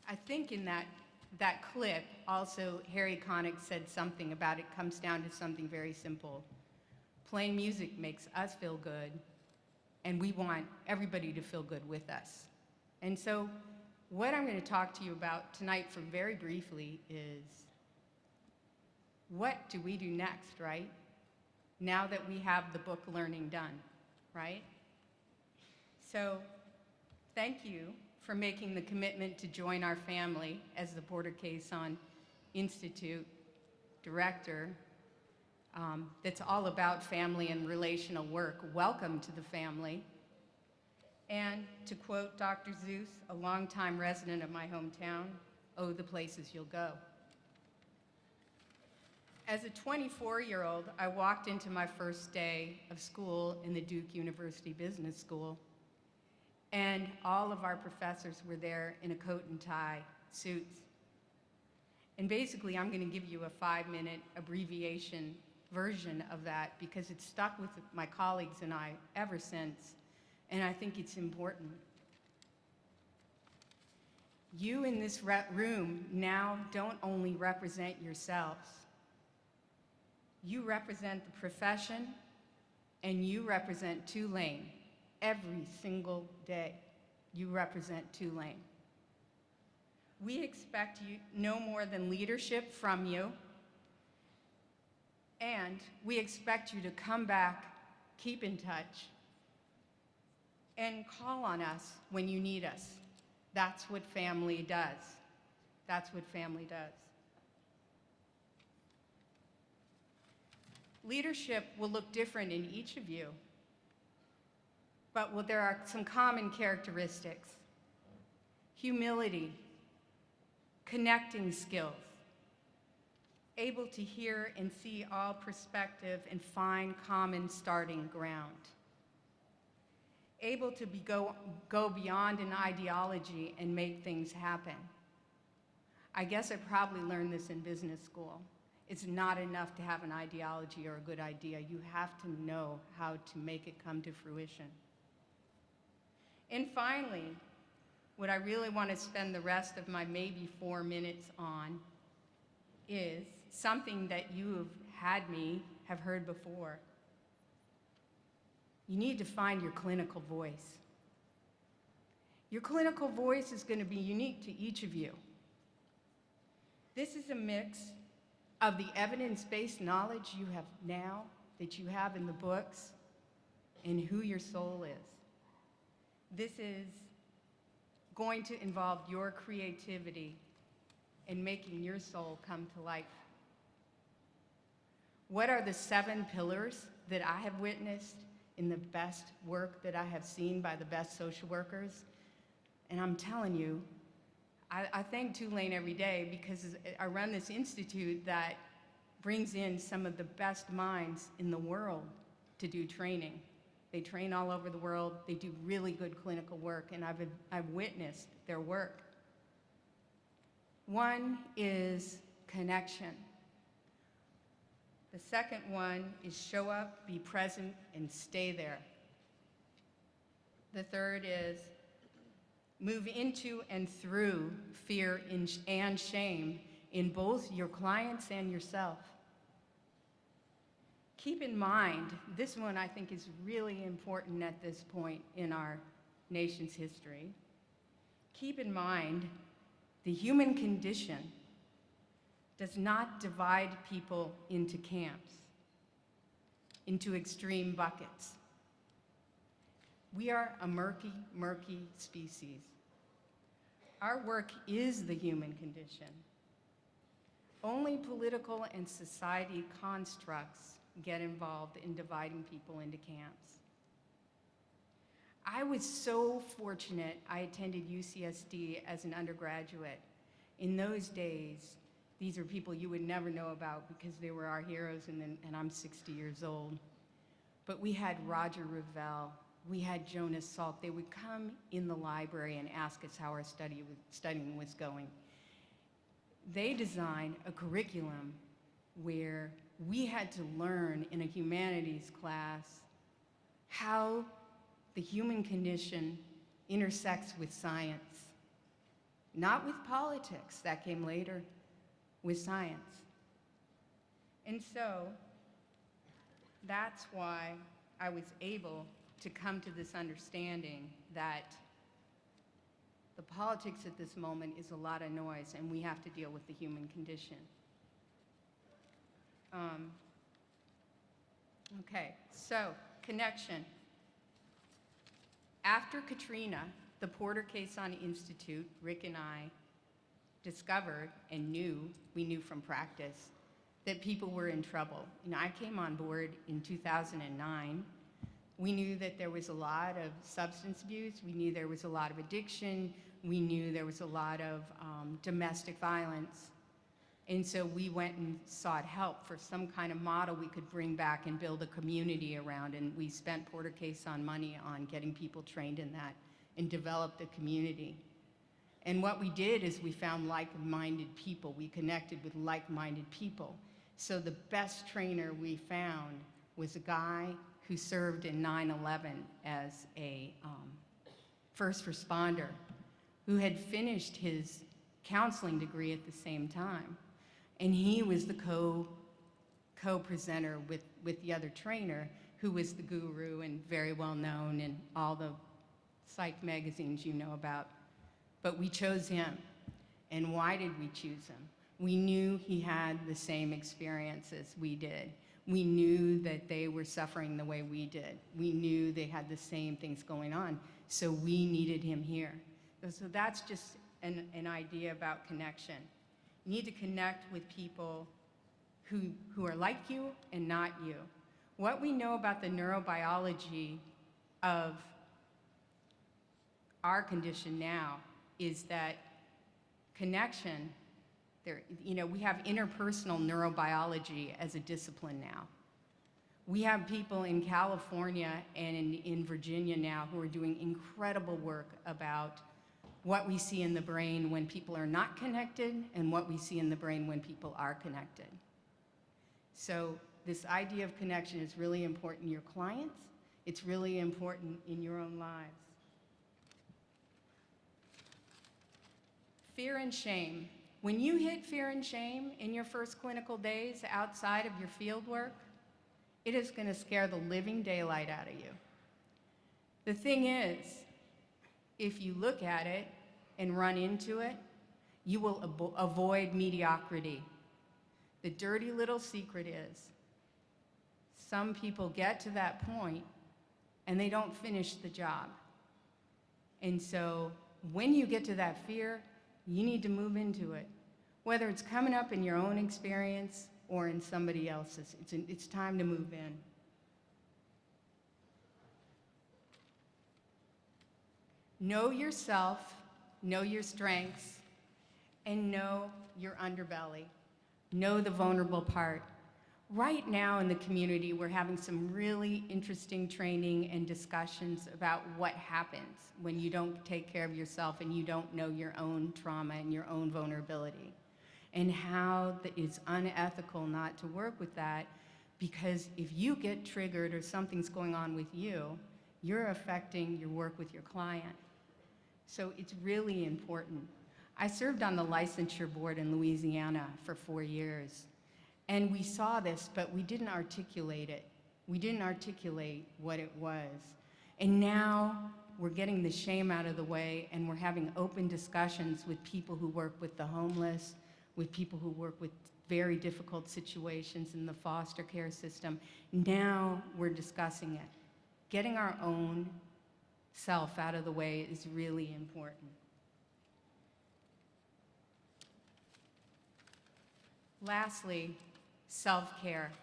I think in that clip, also Harry Connick said something about it comes down to something very simple. Playing music makes us feel good, and we want everybody to feel good with us. And so what I'm going to talk to you about tonight for very briefly is, what do we do next, right? Now that we have the book learning done, right? So thank you for making the commitment to join our family as the Porter Cason Institute director. That's all about family and relational work. Welcome to the family. And to quote Dr. Zeus, a longtime resident of my hometown, oh, the places you'll go. As a 24-year-old, I walked into my first day of school in the Duke University Business School, and all of our professors were there in a coat and tie, suits. And basically, I'm going to give you a 5-minute abbreviation version of that because it's stuck with my colleagues and I ever since, and I think it's important. You in this room now don't only represent yourselves. You represent the profession, and you represent Tulane every single day. You represent Tulane. We expect you no more than leadership from you, and we expect you to come back, keep in touch, and call on us when you need us. That's what family does. That's what family does. Leadership will look different in each of you, but there are some common characteristics. Humility, connecting skills, able to hear and see all perspective and find common starting ground, able to go beyond an ideology and make things happen. I guess I probably learned this in business school. It's not enough to have an ideology or a good idea. You have to know how to make it come to fruition. And finally, what I really want to spend the rest of my maybe 4 minutes on is something that you have heard before. You need to find your clinical voice. Your clinical voice is going to be unique to each of you. This is a mix of the evidence-based knowledge you have now, that you have in the books, and who your soul is. This is going to involve your creativity in making your soul come to life. What are the 7 pillars that I have witnessed in the best work that I have seen by the best social workers? And I'm telling you, I thank Tulane every day because I run this institute that brings in some of the best minds in the world to do training. They train all over the world. They do really good clinical work, and I've witnessed their work. One is connection. The second one is show up, be present, and stay there. The third is move into and through fear and shame in both your clients and yourself. Keep in mind, this one I think is really important at this point in our nation's history. Keep in mind, the human condition does not divide people into camps, into extreme buckets. We are a murky, murky species. Our work is the human condition. Only political and society constructs get involved in dividing people into camps. I was so fortunate I attended UCSD as an undergraduate. In those days, these are people you would never know about because they were our heroes, and I'm 60 years old. But we had Roger Revelle, we had Jonas Salk. They would come in the library and ask us how our studying was going. They designed a curriculum where we had to learn in a humanities class how the human condition intersects with science. Not with politics, that came later, with science. And so that's why I was able to come to this understanding that the politics at this moment is a lot of noise, and we have to deal with the human condition. Okay, so connection. After Katrina, the Porter Cason Institute, Rick and I discovered and we knew from practice, that people were in trouble. You know, I came on board in 2009. We knew that there was a lot of substance abuse. We knew there was a lot of addiction. We knew there was a lot of domestic violence. And so we went and sought help for some kind of model we could bring back and build a community around. And we spent Porter Cason money on getting people trained in that and developed a community. And what we did is we found like-minded people. We connected with like-minded people. So the best trainer we found was a guy who served in 9/11 as a first responder, who had finished his counseling degree at the same time. And he was the co-presenter with the other trainer, who was the guru and very well known in all the psych magazines you know about. But we chose him. And why did we choose him? We knew he had the same experiences we did. We knew that they were suffering the way we did. We knew they had the same things going on, so we needed him here. So that's just an idea about connection. You need to connect with people who are like you and not you. What we know about the neurobiology of our condition now is that connection, we have interpersonal neurobiology as a discipline now. We have people in California and in Virginia now who are doing incredible work about what we see in the brain when people are not connected and what we see in the brain when people are connected. So this idea of connection is really important in your clients. It's really important in your own lives. Fear and shame. When you hit fear and shame in your first clinical days outside of your field work, it is going to scare the living daylight out of you. The thing is, if you look at it and run into it, you will avoid mediocrity. The dirty little secret is, some people get to that point and they don't finish the job. And so when you get to that fear, you need to move into it. Whether it's coming up in your own experience or in somebody else's, it's time to move in. Know yourself, know your strengths, and know your underbelly. Know the vulnerable part. Right now in the community, we're having some really interesting training and discussions about what happens when you don't take care of yourself and you don't know your own trauma and your own vulnerability, and how it's unethical not to work with that, because if you get triggered or something's going on with you, you're affecting your work with your client. So it's really important. I served on the licensure board in Louisiana for 4 years. And we saw this, but we didn't articulate it. We didn't articulate what it was. And now we're getting the shame out of the way, and we're having open discussions with people who work with the homeless, with people who work with very difficult situations in the foster care system. Now we're discussing it. Getting our own self out of the way is really important. Lastly, self-care.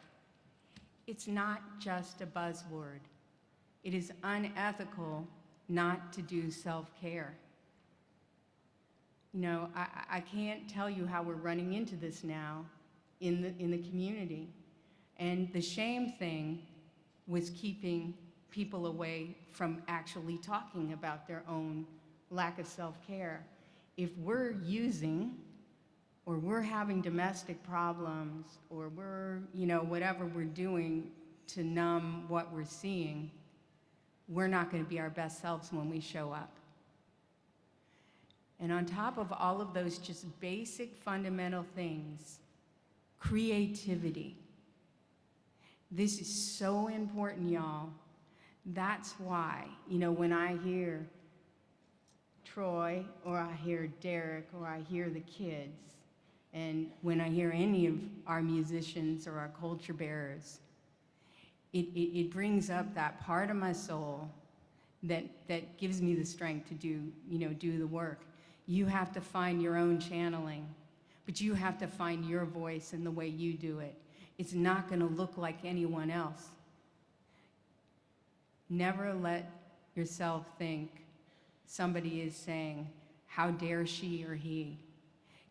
It's not just a buzzword. It is unethical not to do self-care. You know, I can't tell you how we're running into this now in the community. And the shame thing was keeping people away from actually talking about their own lack of self-care. If we're using, or we're having domestic problems, or we're, whatever we're doing to numb what we're seeing, we're not going to be our best selves when we show up. And on top of all of those just basic fundamental things, creativity. This is so important, y'all. That's why, when I hear Troy, or I hear Derek, or I hear the kids, and when I hear any of our musicians or our culture bearers, it brings up that part of my soul that gives me the strength to do the work. You have to find your own channeling, but you have to find your voice in the way you do it. It's not going to look like anyone else. Never let yourself think somebody is saying, how dare she or he?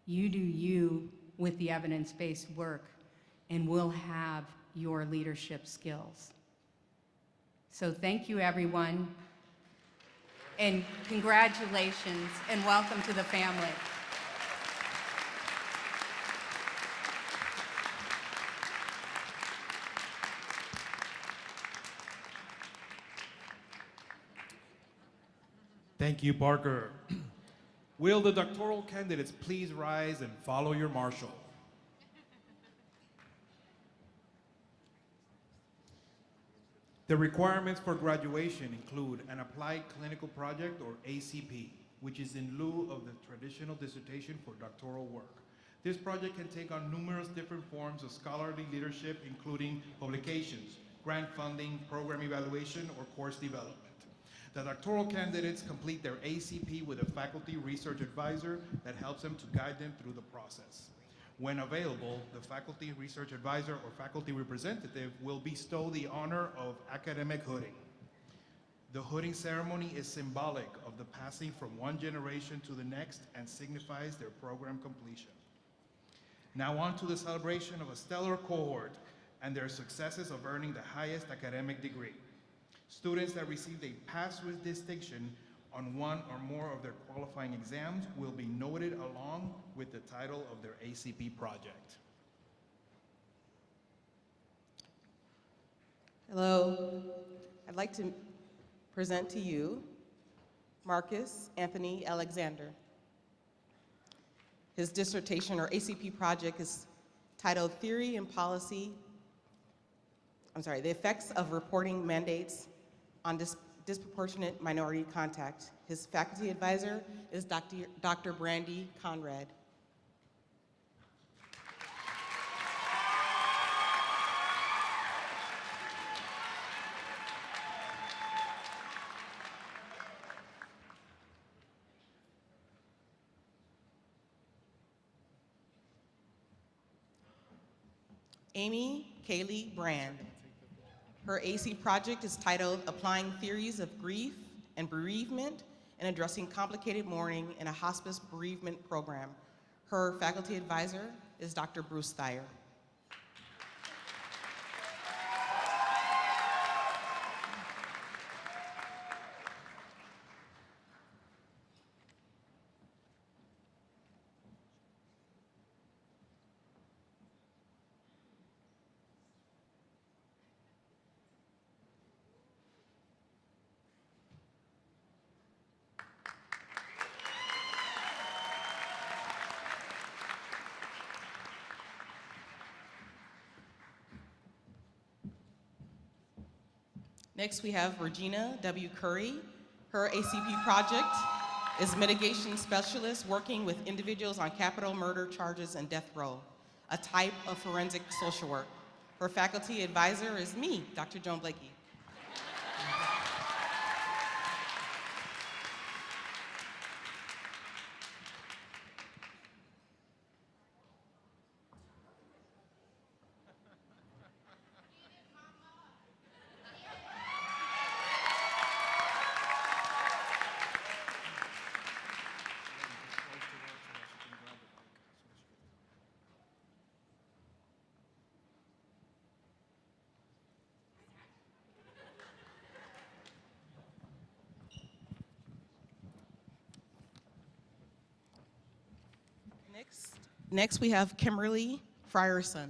You do you with the evidence-based work, and we'll have your leadership skills. So thank you, everyone, and congratulations, and welcome to the family. Thank you, Parker. Will the doctoral candidates please rise and follow your marshal? The requirements for graduation include an applied clinical project, or ACP, which is in lieu of the traditional dissertation for doctoral work. This project can take on numerous different forms of scholarly leadership, including publications, grant funding, program evaluation, or course development. The doctoral candidates complete their ACP with a faculty research advisor that helps them to guide them through the process. When available, the faculty research advisor or faculty representative will bestow the honor of academic hooding. The hooding ceremony is symbolic of the passing from one generation to the next and signifies their program completion. Now on to the celebration of a stellar cohort and their successes of earning the highest academic degree. Students that received a pass with distinction on one or more of their qualifying exams will be noted along with the title of their ACP project. Hello, I'd like to present to you Marcus Anthony Alexander. His dissertation or ACP project is titled The Effects of Reporting Mandates on Disproportionate Minority Contact. His faculty advisor is Dr. Brandy Conrad. Amy Kaylee Brand. Her AC project is titled Applying Theories of Grief and Bereavement and Addressing Complicated Mourning in a Hospice Bereavement Program. Her faculty advisor is Dr. Bruce Thayer. Next, we have Regina W Curry. Her ACP project is Mitigation Specialist working with individuals on capital murder charges and death row, a type of forensic social work. Her faculty advisor is me, Dr. Joan Blakey. Next, we have Kimberly Frierson.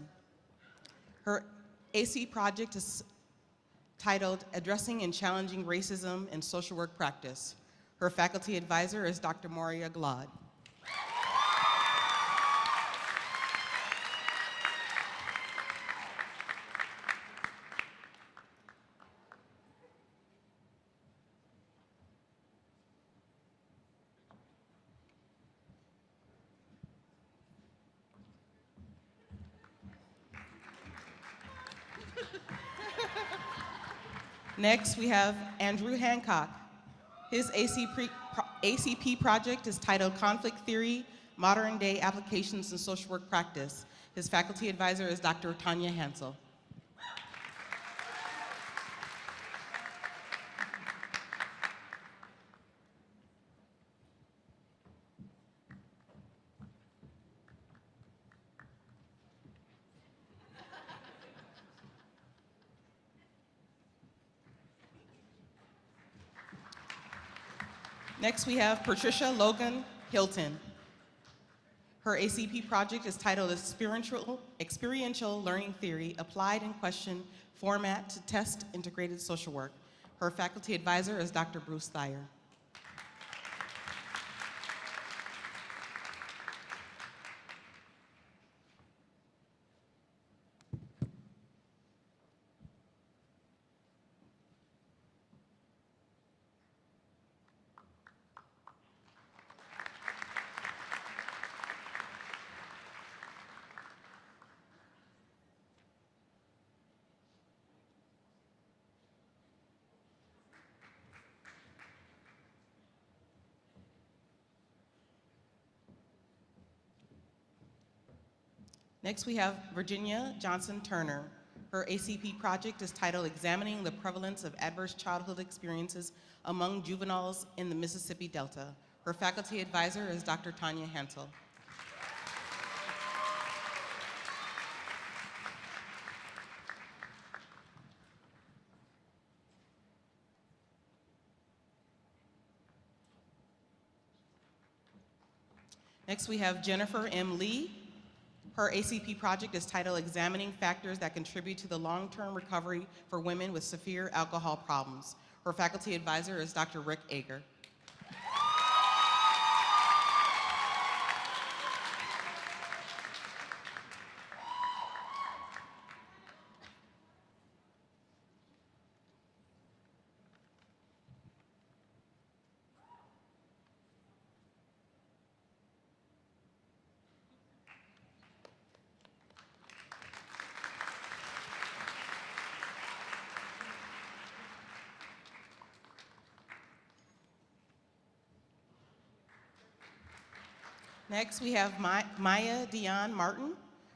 Her AC project is titled Addressing and Challenging Racism in Social Work Practice. Her faculty advisor is Dr. Moria Glad. Next, we have Andrew Hancock. His ACP project is titled Conflict Theory, Modern Day Applications in Social Work Practice. His faculty advisor is Dr. Tanya Hansel. Next, we have Patricia Logan Hilton. Her ACP project is titled Experiential Learning Theory, Applied and Question Format to Test Integrated Social Work. Her faculty advisor is Dr. Bruce Thayer. Next, we have Virginia Johnson Turner. Her ACP project is titled Examining the Prevalence of Adverse Childhood Experiences Among Juveniles in the Mississippi Delta. Her faculty advisor is Dr. Tanya Hansel. Next, we have Jennifer M. Lee. Her ACP project is titled Examining Factors That Contribute to the Long-Term Recovery for Women with Severe Alcohol Problems. Her faculty advisor is Dr. Rick Ager. Next, we have Maya Dion Martin.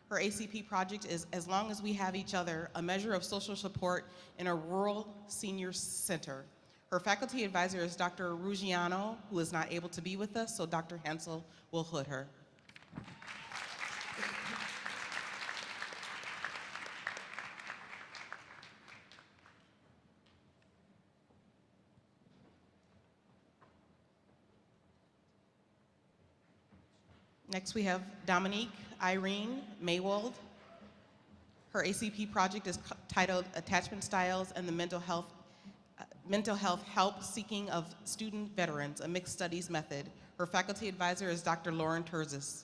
Her ACP project is As Long as We Have Each Other, a measure of social support in a rural senior center. Her faculty advisor is Dr. Ruggiano, who is not able to be with us, so Dr. Hansel will hood her. Next, we have Dominique Irene Maywald. Her ACP project is titled Attachment Styles and the Mental Health Help Seeking of Student Veterans, a Mixed Studies Method. Her faculty advisor is Dr. Lauren Terzis.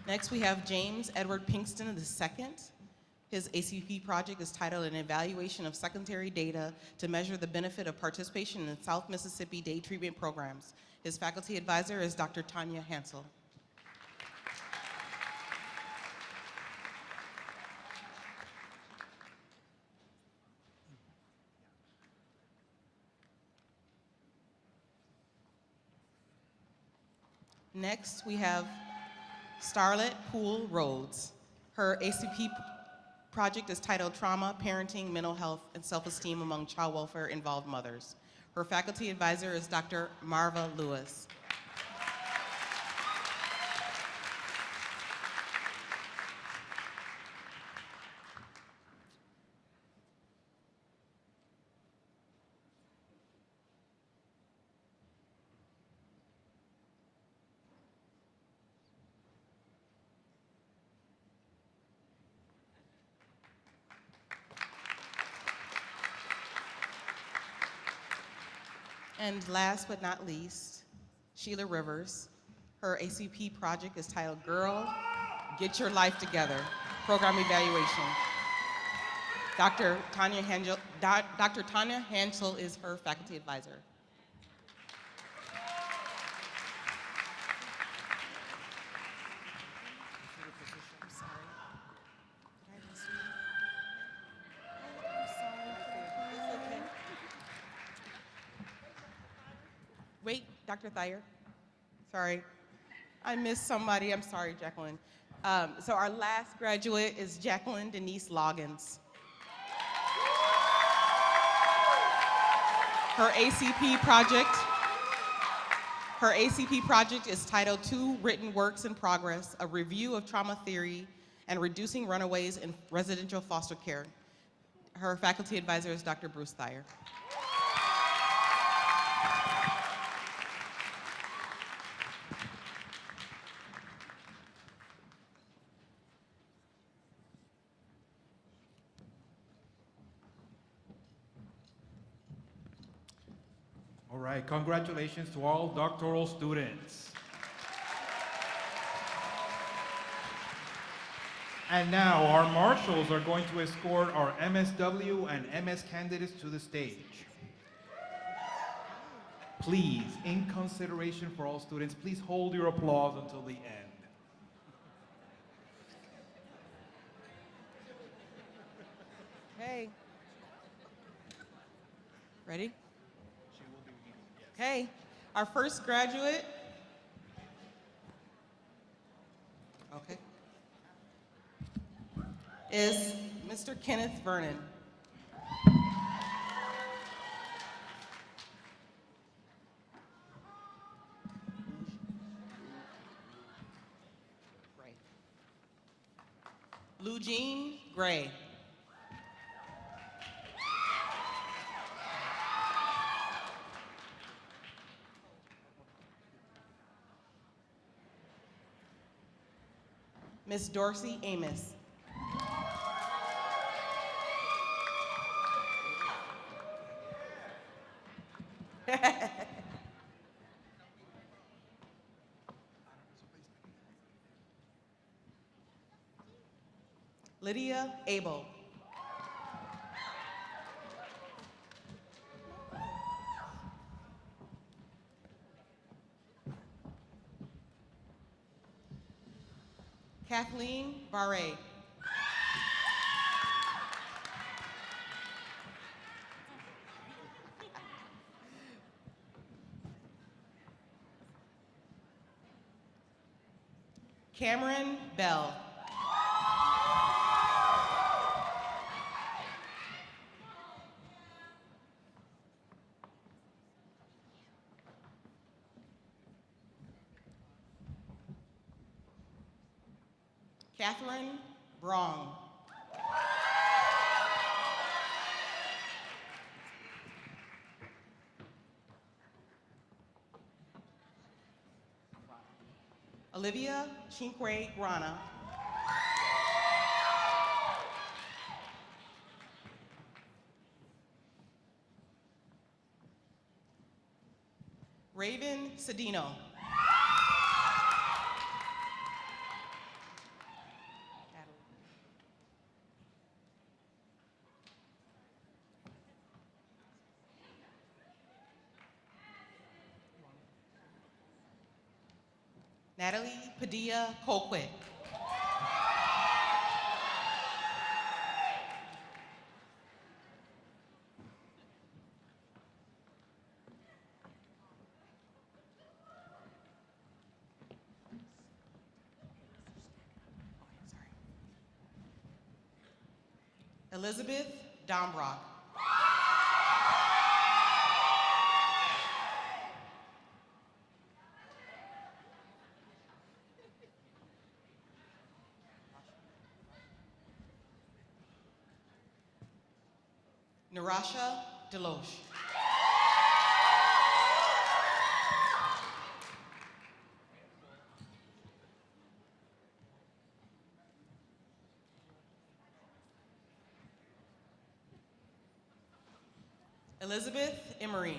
Next, we have James Edward Pinkston II. His ACP project is titled An Evaluation of Secondary Data to Measure the Benefit of Participation in South Mississippi Day Treatment Programs. His faculty advisor is Dr. Tanya Hansel. Next, we have Starlet Poole Rhodes. Her ACP project is titled Trauma, Parenting, Mental Health, and Self-Esteem Among Child Welfare Involved Mothers. Her faculty advisor is Dr. Marva Lewis. And last but not least, Sheila Rivers. Her ACP project is titled Girl, Get Your Life Together, Program Evaluation. Dr. Tanya Hansel is her faculty advisor. I'm sorry. Did I miss you? I'm sorry. It's okay. Wait, Dr. Thayer. Sorry. I missed somebody. I'm sorry, Jacqueline. So our last graduate is Jacqueline Denise Loggins. Her ACP project is titled Two Written Works in Progress, a review of trauma theory and reducing runaways in residential foster care. Her faculty advisor is Dr. Bruce Thayer. All right, congratulations to all doctoral students. And now our marshals are going to escort our MSW and MS candidates to the stage. Please, in consideration for all students, please hold your applause until the end. Ready? Okay, our first graduate. Okay. Is Mr. Kenneth Vernon. Eugene Gray. Miss Dorsey Amos. Lydia Abel. Kathleen Barre. Cameron Bell. Catherine Brong. Olivia Chinque Grana. Raven Sedino. Natalie Padilla Colquitt. Elizabeth Dombrock. Narasha Deloche. Elizabeth Emery.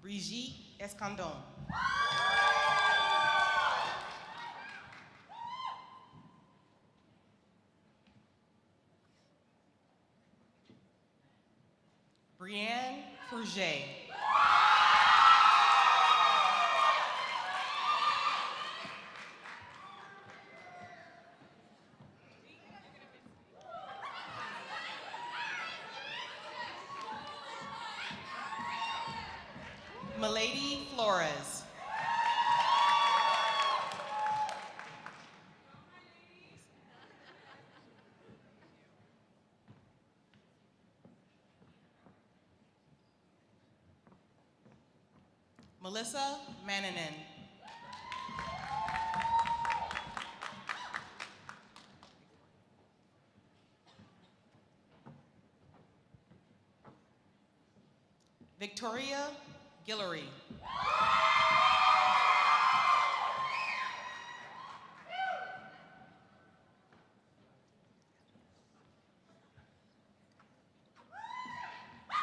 Brigitte Escandon. Brianne Fruget. Milady Flores. Melissa Mannanen. Victoria Guillory.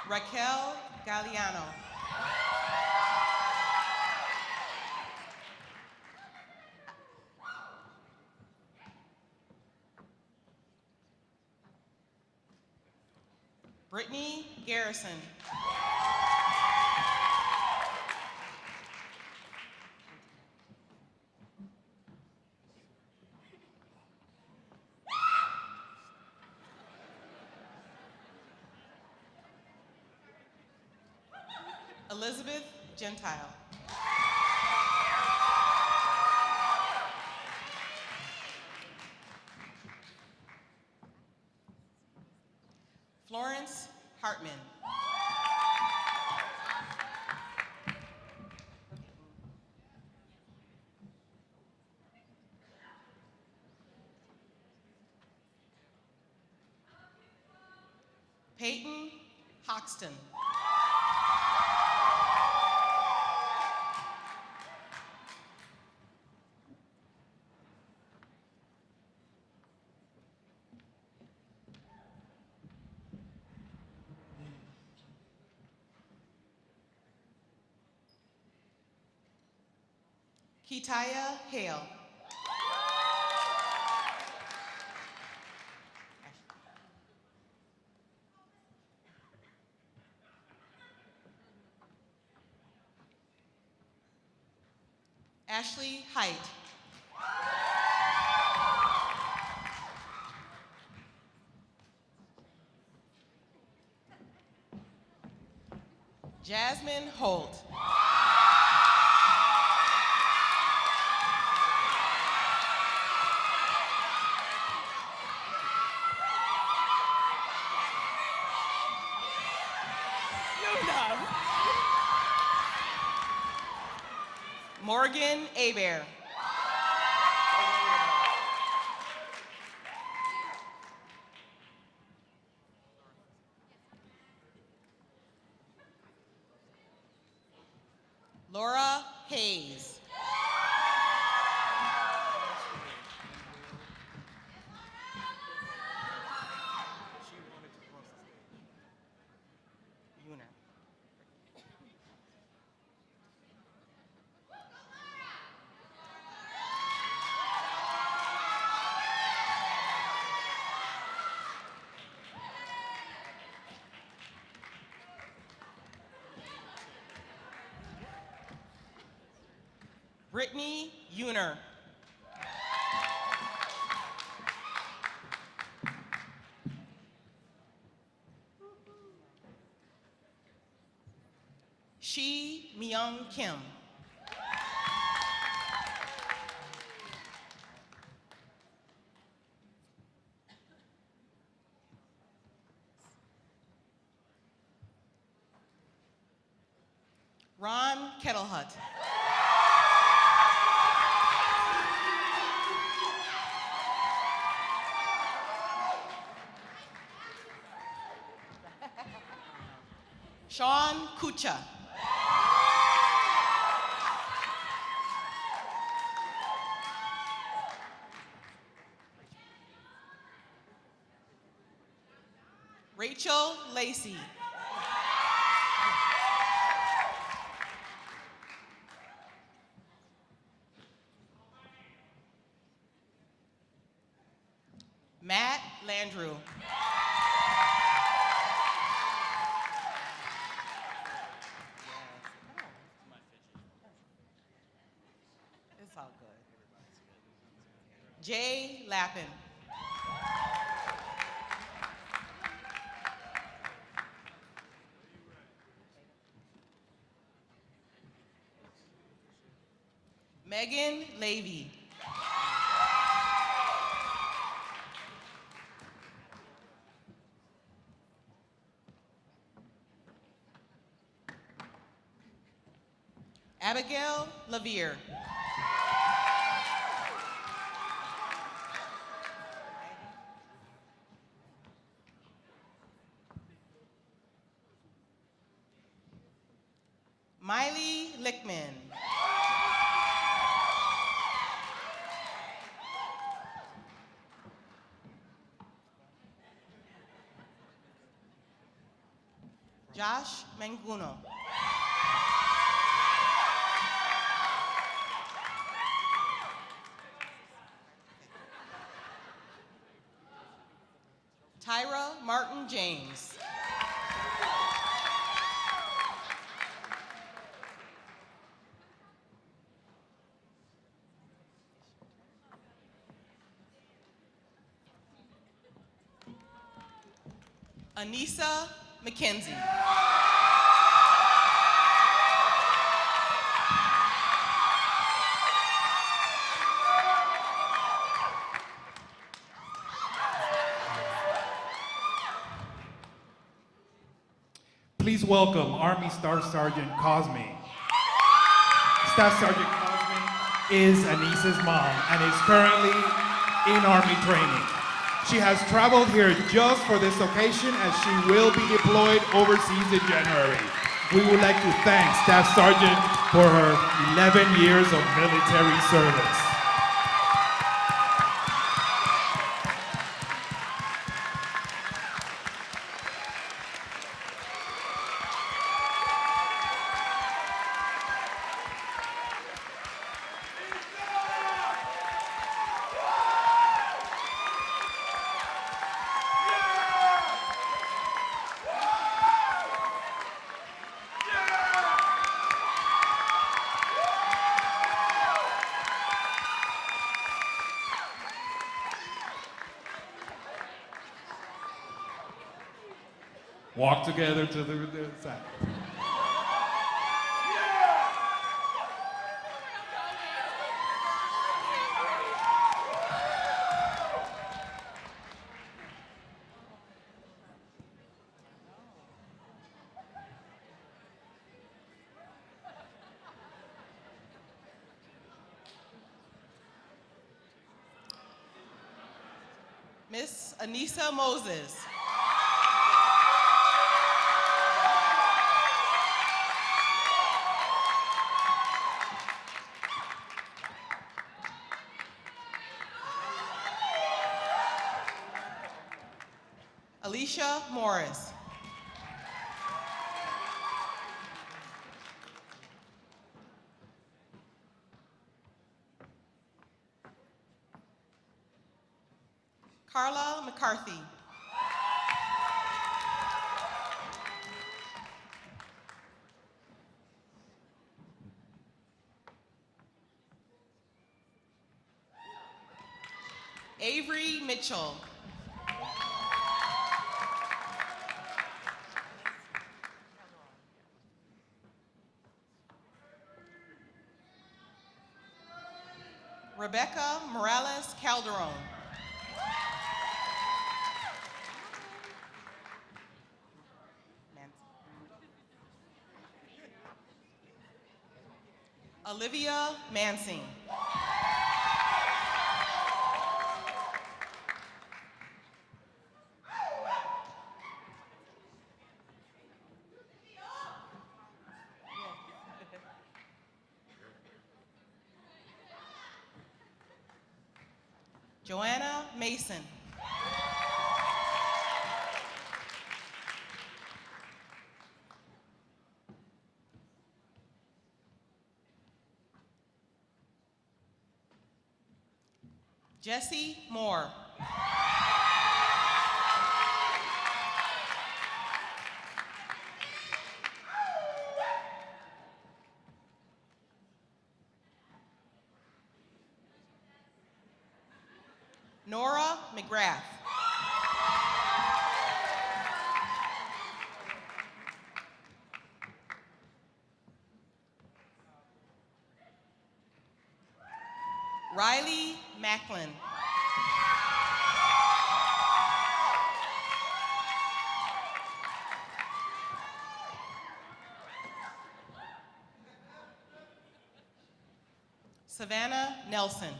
Raquel Galliano. Brittany Garrison. Elizabeth Gentile. Florence Hartman. Peyton Hoxton. Ketaya Hale. Ashley Height. Jasmine Holt. Morgan Abear. Laura Hayes. Brittany Uner. Shi Myung Kim. Ron Kettlehut. Sean Kucha. Rachel Lacey. Matt Landrew. It's all good. Jay Lappin. Megan Levy. Abigail Lavier. Miley Lickman. Josh Manguno. Tyra Martin James. Anissa McKenzie. Please welcome Army Staff Sergeant Cosme. Staff Sergeant Cosme is Anissa's mom and is currently in Army training. She has traveled here just for this occasion as she will be deployed overseas in January. We would like to thank Staff Sergeant for her 11 years of military service. Walk together to the side. Miss Anissa Moses. Alicia Morris. Carla McCarthy. Avery Mitchell. Rebecca Morales Calderon. Olivia Mansing. Joanna Mason. Jesse Moore. Nora McGrath. Riley Macklin. Savannah Nelson.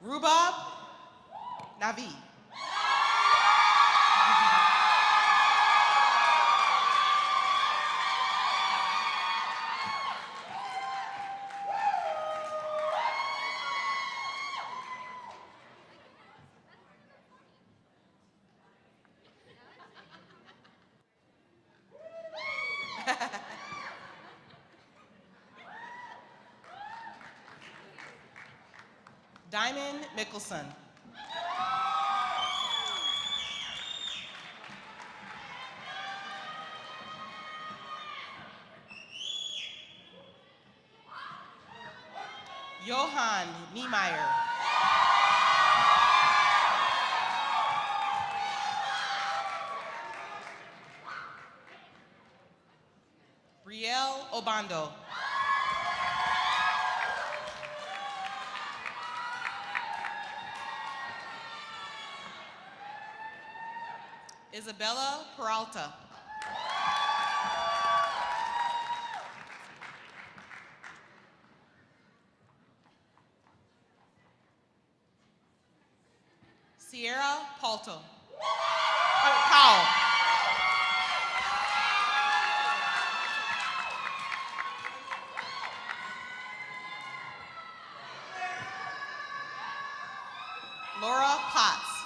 Rubab Navi. Diamond Mickelson. Johan Niemeyer. Riel Obando. Isabella Peralta. Sierra Powell. Laura Potts.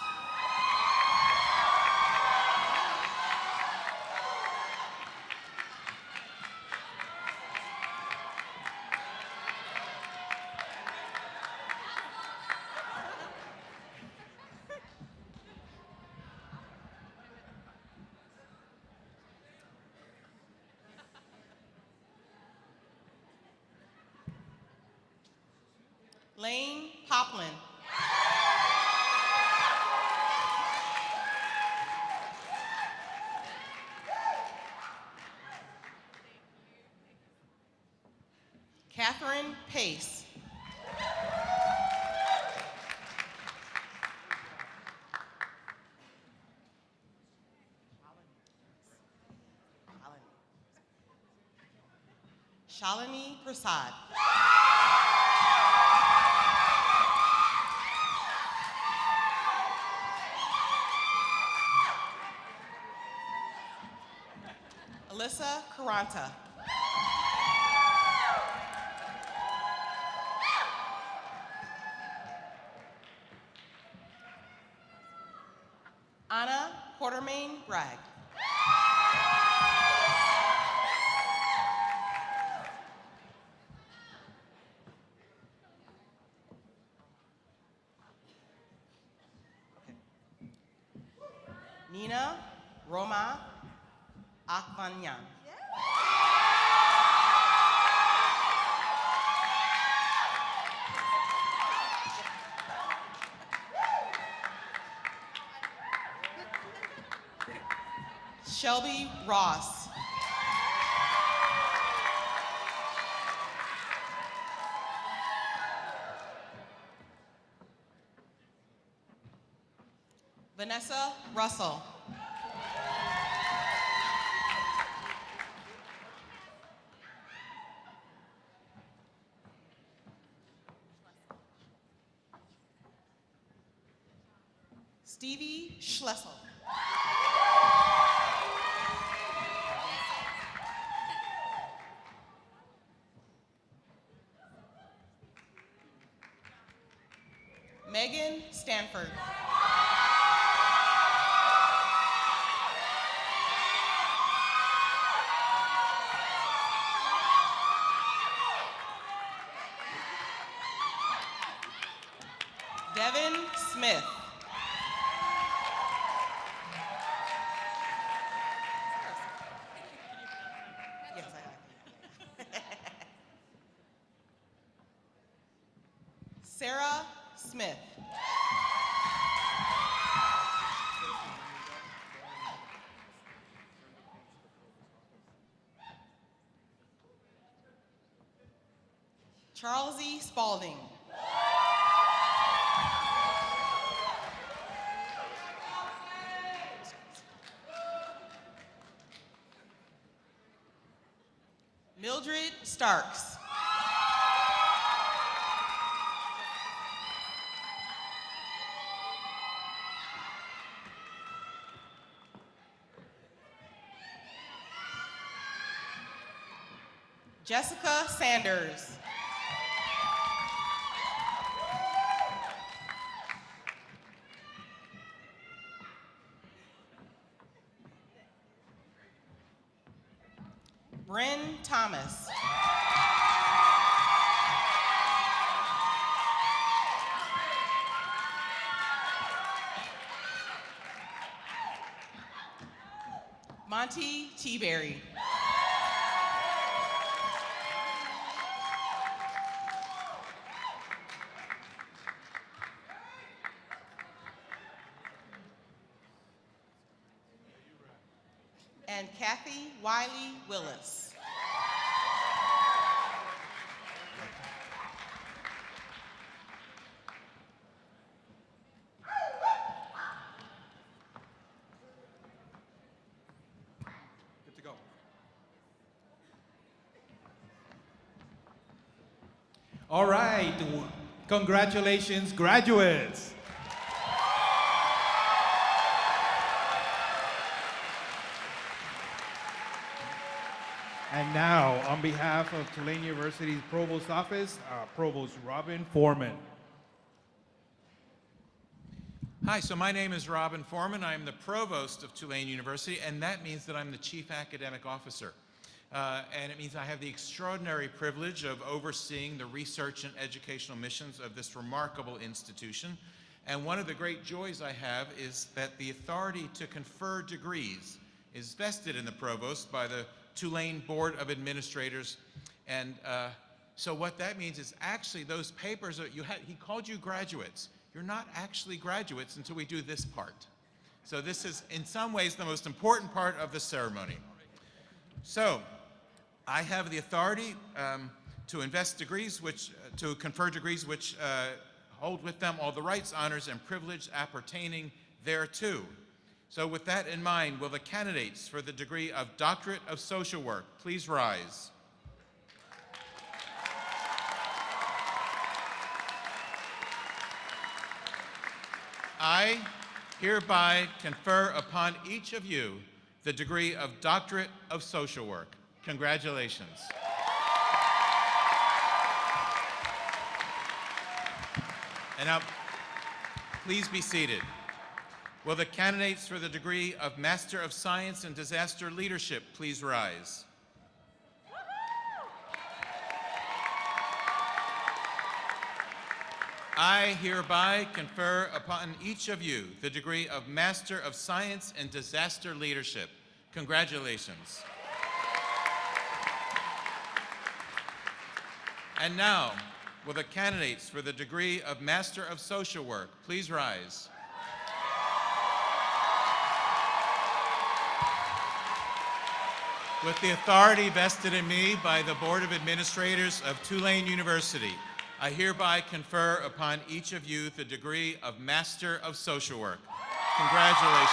Lane Poplin. Catherine Pace. Shalini Prasad. Alyssa Caranta. Anna Quartermain Bragg. Nina Roma Akvanyan. Shelby Ross. Vanessa Russell. Stevie Schlessel. Megan Stanford. Devin Smith. Yes, I Sarah Smith. Charles E. Spalding. Mildred Starks. Jessica Sanders. Bryn Thomas. Monty T-Berry. And Kathy Wiley Willis. All right, congratulations, graduates. And now, on behalf of Tulane University's Provost Office, Provost Robin Foreman. Hi, so my name is Robin Foreman. I'm the Provost of Tulane University, and that means that I'm the Chief Academic Officer. And it means I have the extraordinary privilege of overseeing the research and educational missions of this remarkable institution. And one of the great joys I have is that the authority to confer degrees is vested in the Provost by the Tulane Board of Administrators. And so what that means is actually those papers that he called you graduates. You're not actually graduates until we do this part. So this is in some ways the most important part of the ceremony. So I have the authority to invest degrees, to confer degrees which hold with them all the rights, honors, and privilege appertaining thereto. So with that in mind, will the candidates for the degree of Doctorate of Social Work please rise? I hereby confer upon each of you the degree of Doctorate of Social Work. Congratulations. And now, please be seated. Will the candidates for the degree of Master of Science in Disaster Leadership please rise? I hereby confer upon each of you the degree of Master of Science in Disaster Leadership. Congratulations. And now, will the candidates for the degree of Master of Social Work please rise? With the authority vested in me by the Board of Administrators of Tulane University, I hereby confer upon each of you the degree of Master of Social Work. Congratulations.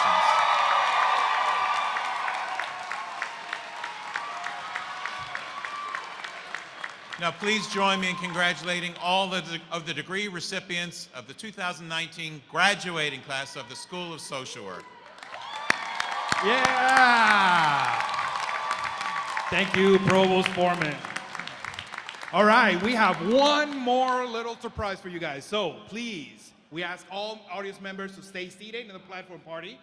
Now please join me in congratulating all of the degree recipients of the 2019 graduating class of the School of Social Work. Yeah! Thank you, Provost Foreman. All right, we have one more little surprise for you guys. So please, we ask all audience members to stay seated in the platform party.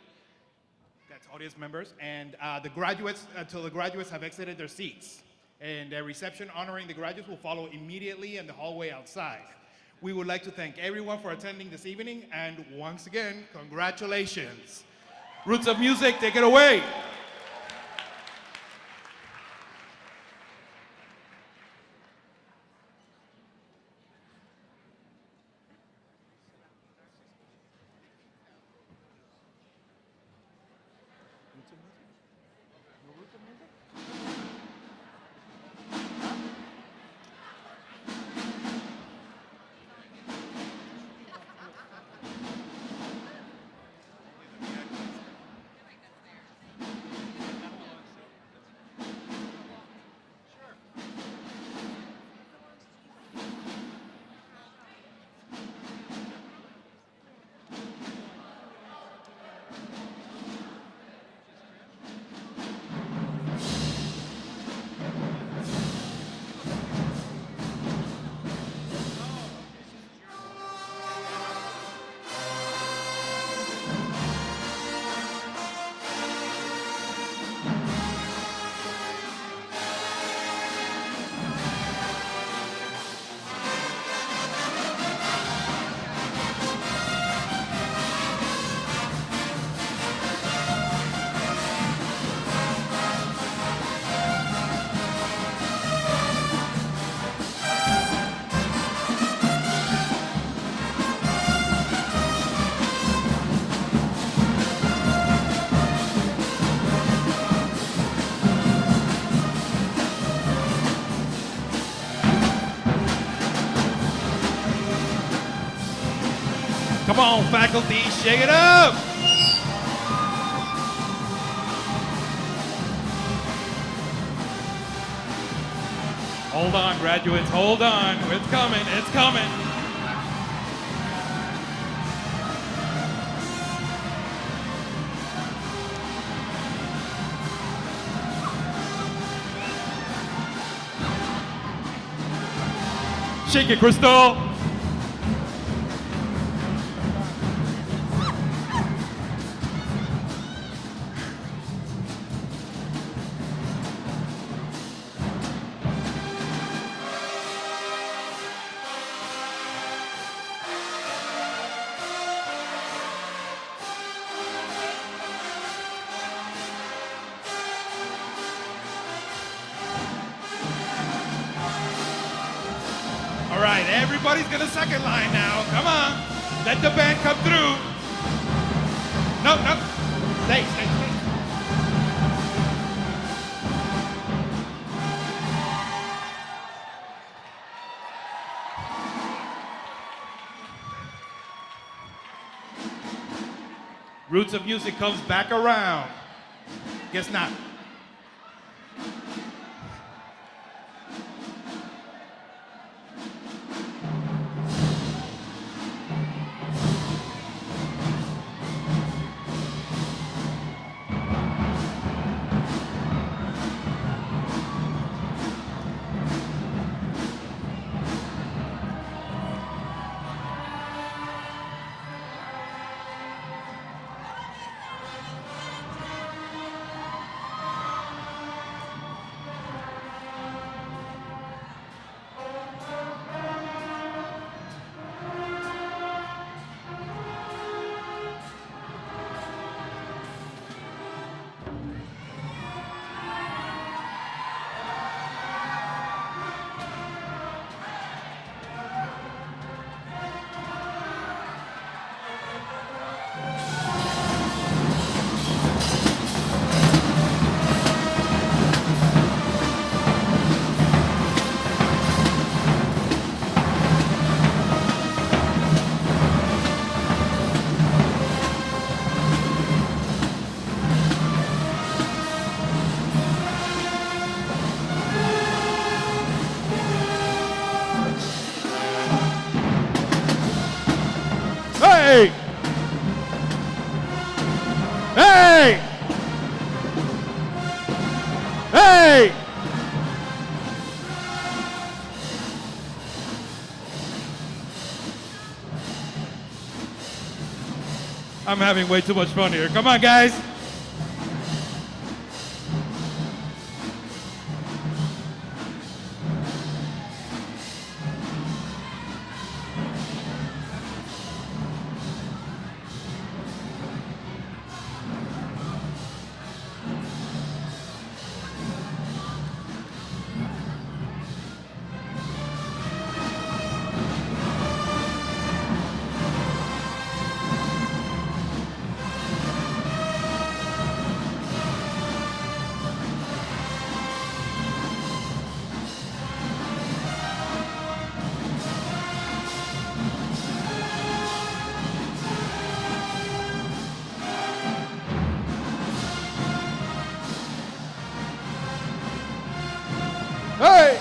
That's audience members. And the graduates, until the graduates have exited their seats. And the reception honoring the graduates will follow immediately in the hallway outside. We would like to thank everyone for attending this evening. And once again, congratulations. Roots of Music, take it away. Come on, faculty, shake it up! Hold on, graduates, hold on. It's coming, it's coming. Shake it, Crystal. All right, everybody's gonna second line now. Come on, let the band come through. No, no, stay. Roots of Music comes back around. Guess not. Hey! Hey! Hey! I'm having way too much fun here. Come on, guys. Hey!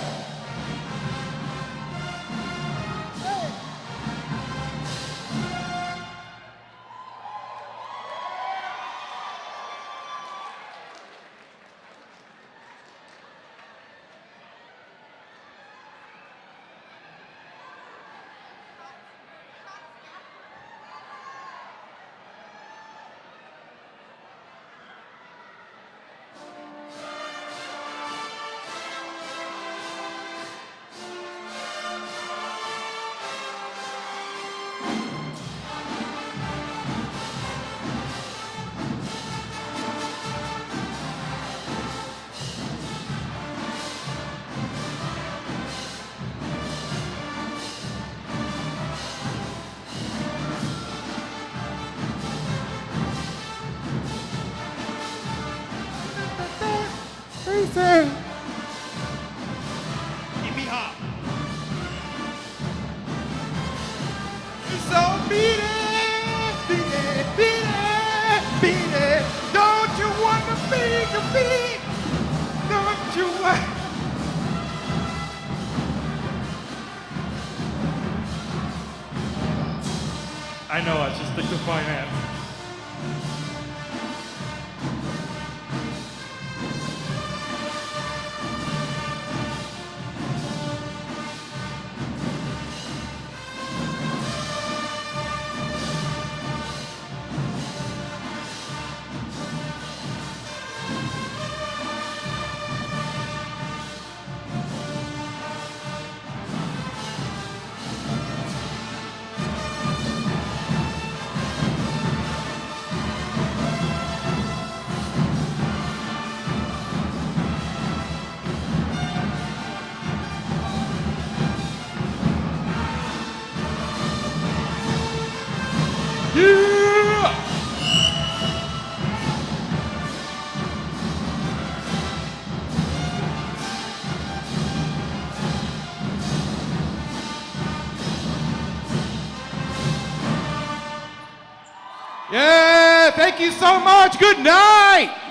Freezing! Keep me hot. So beat it. Don't you want to be a beat? Don't you want? I know, I should stick to finance. Yeah, thank you so much. Good night.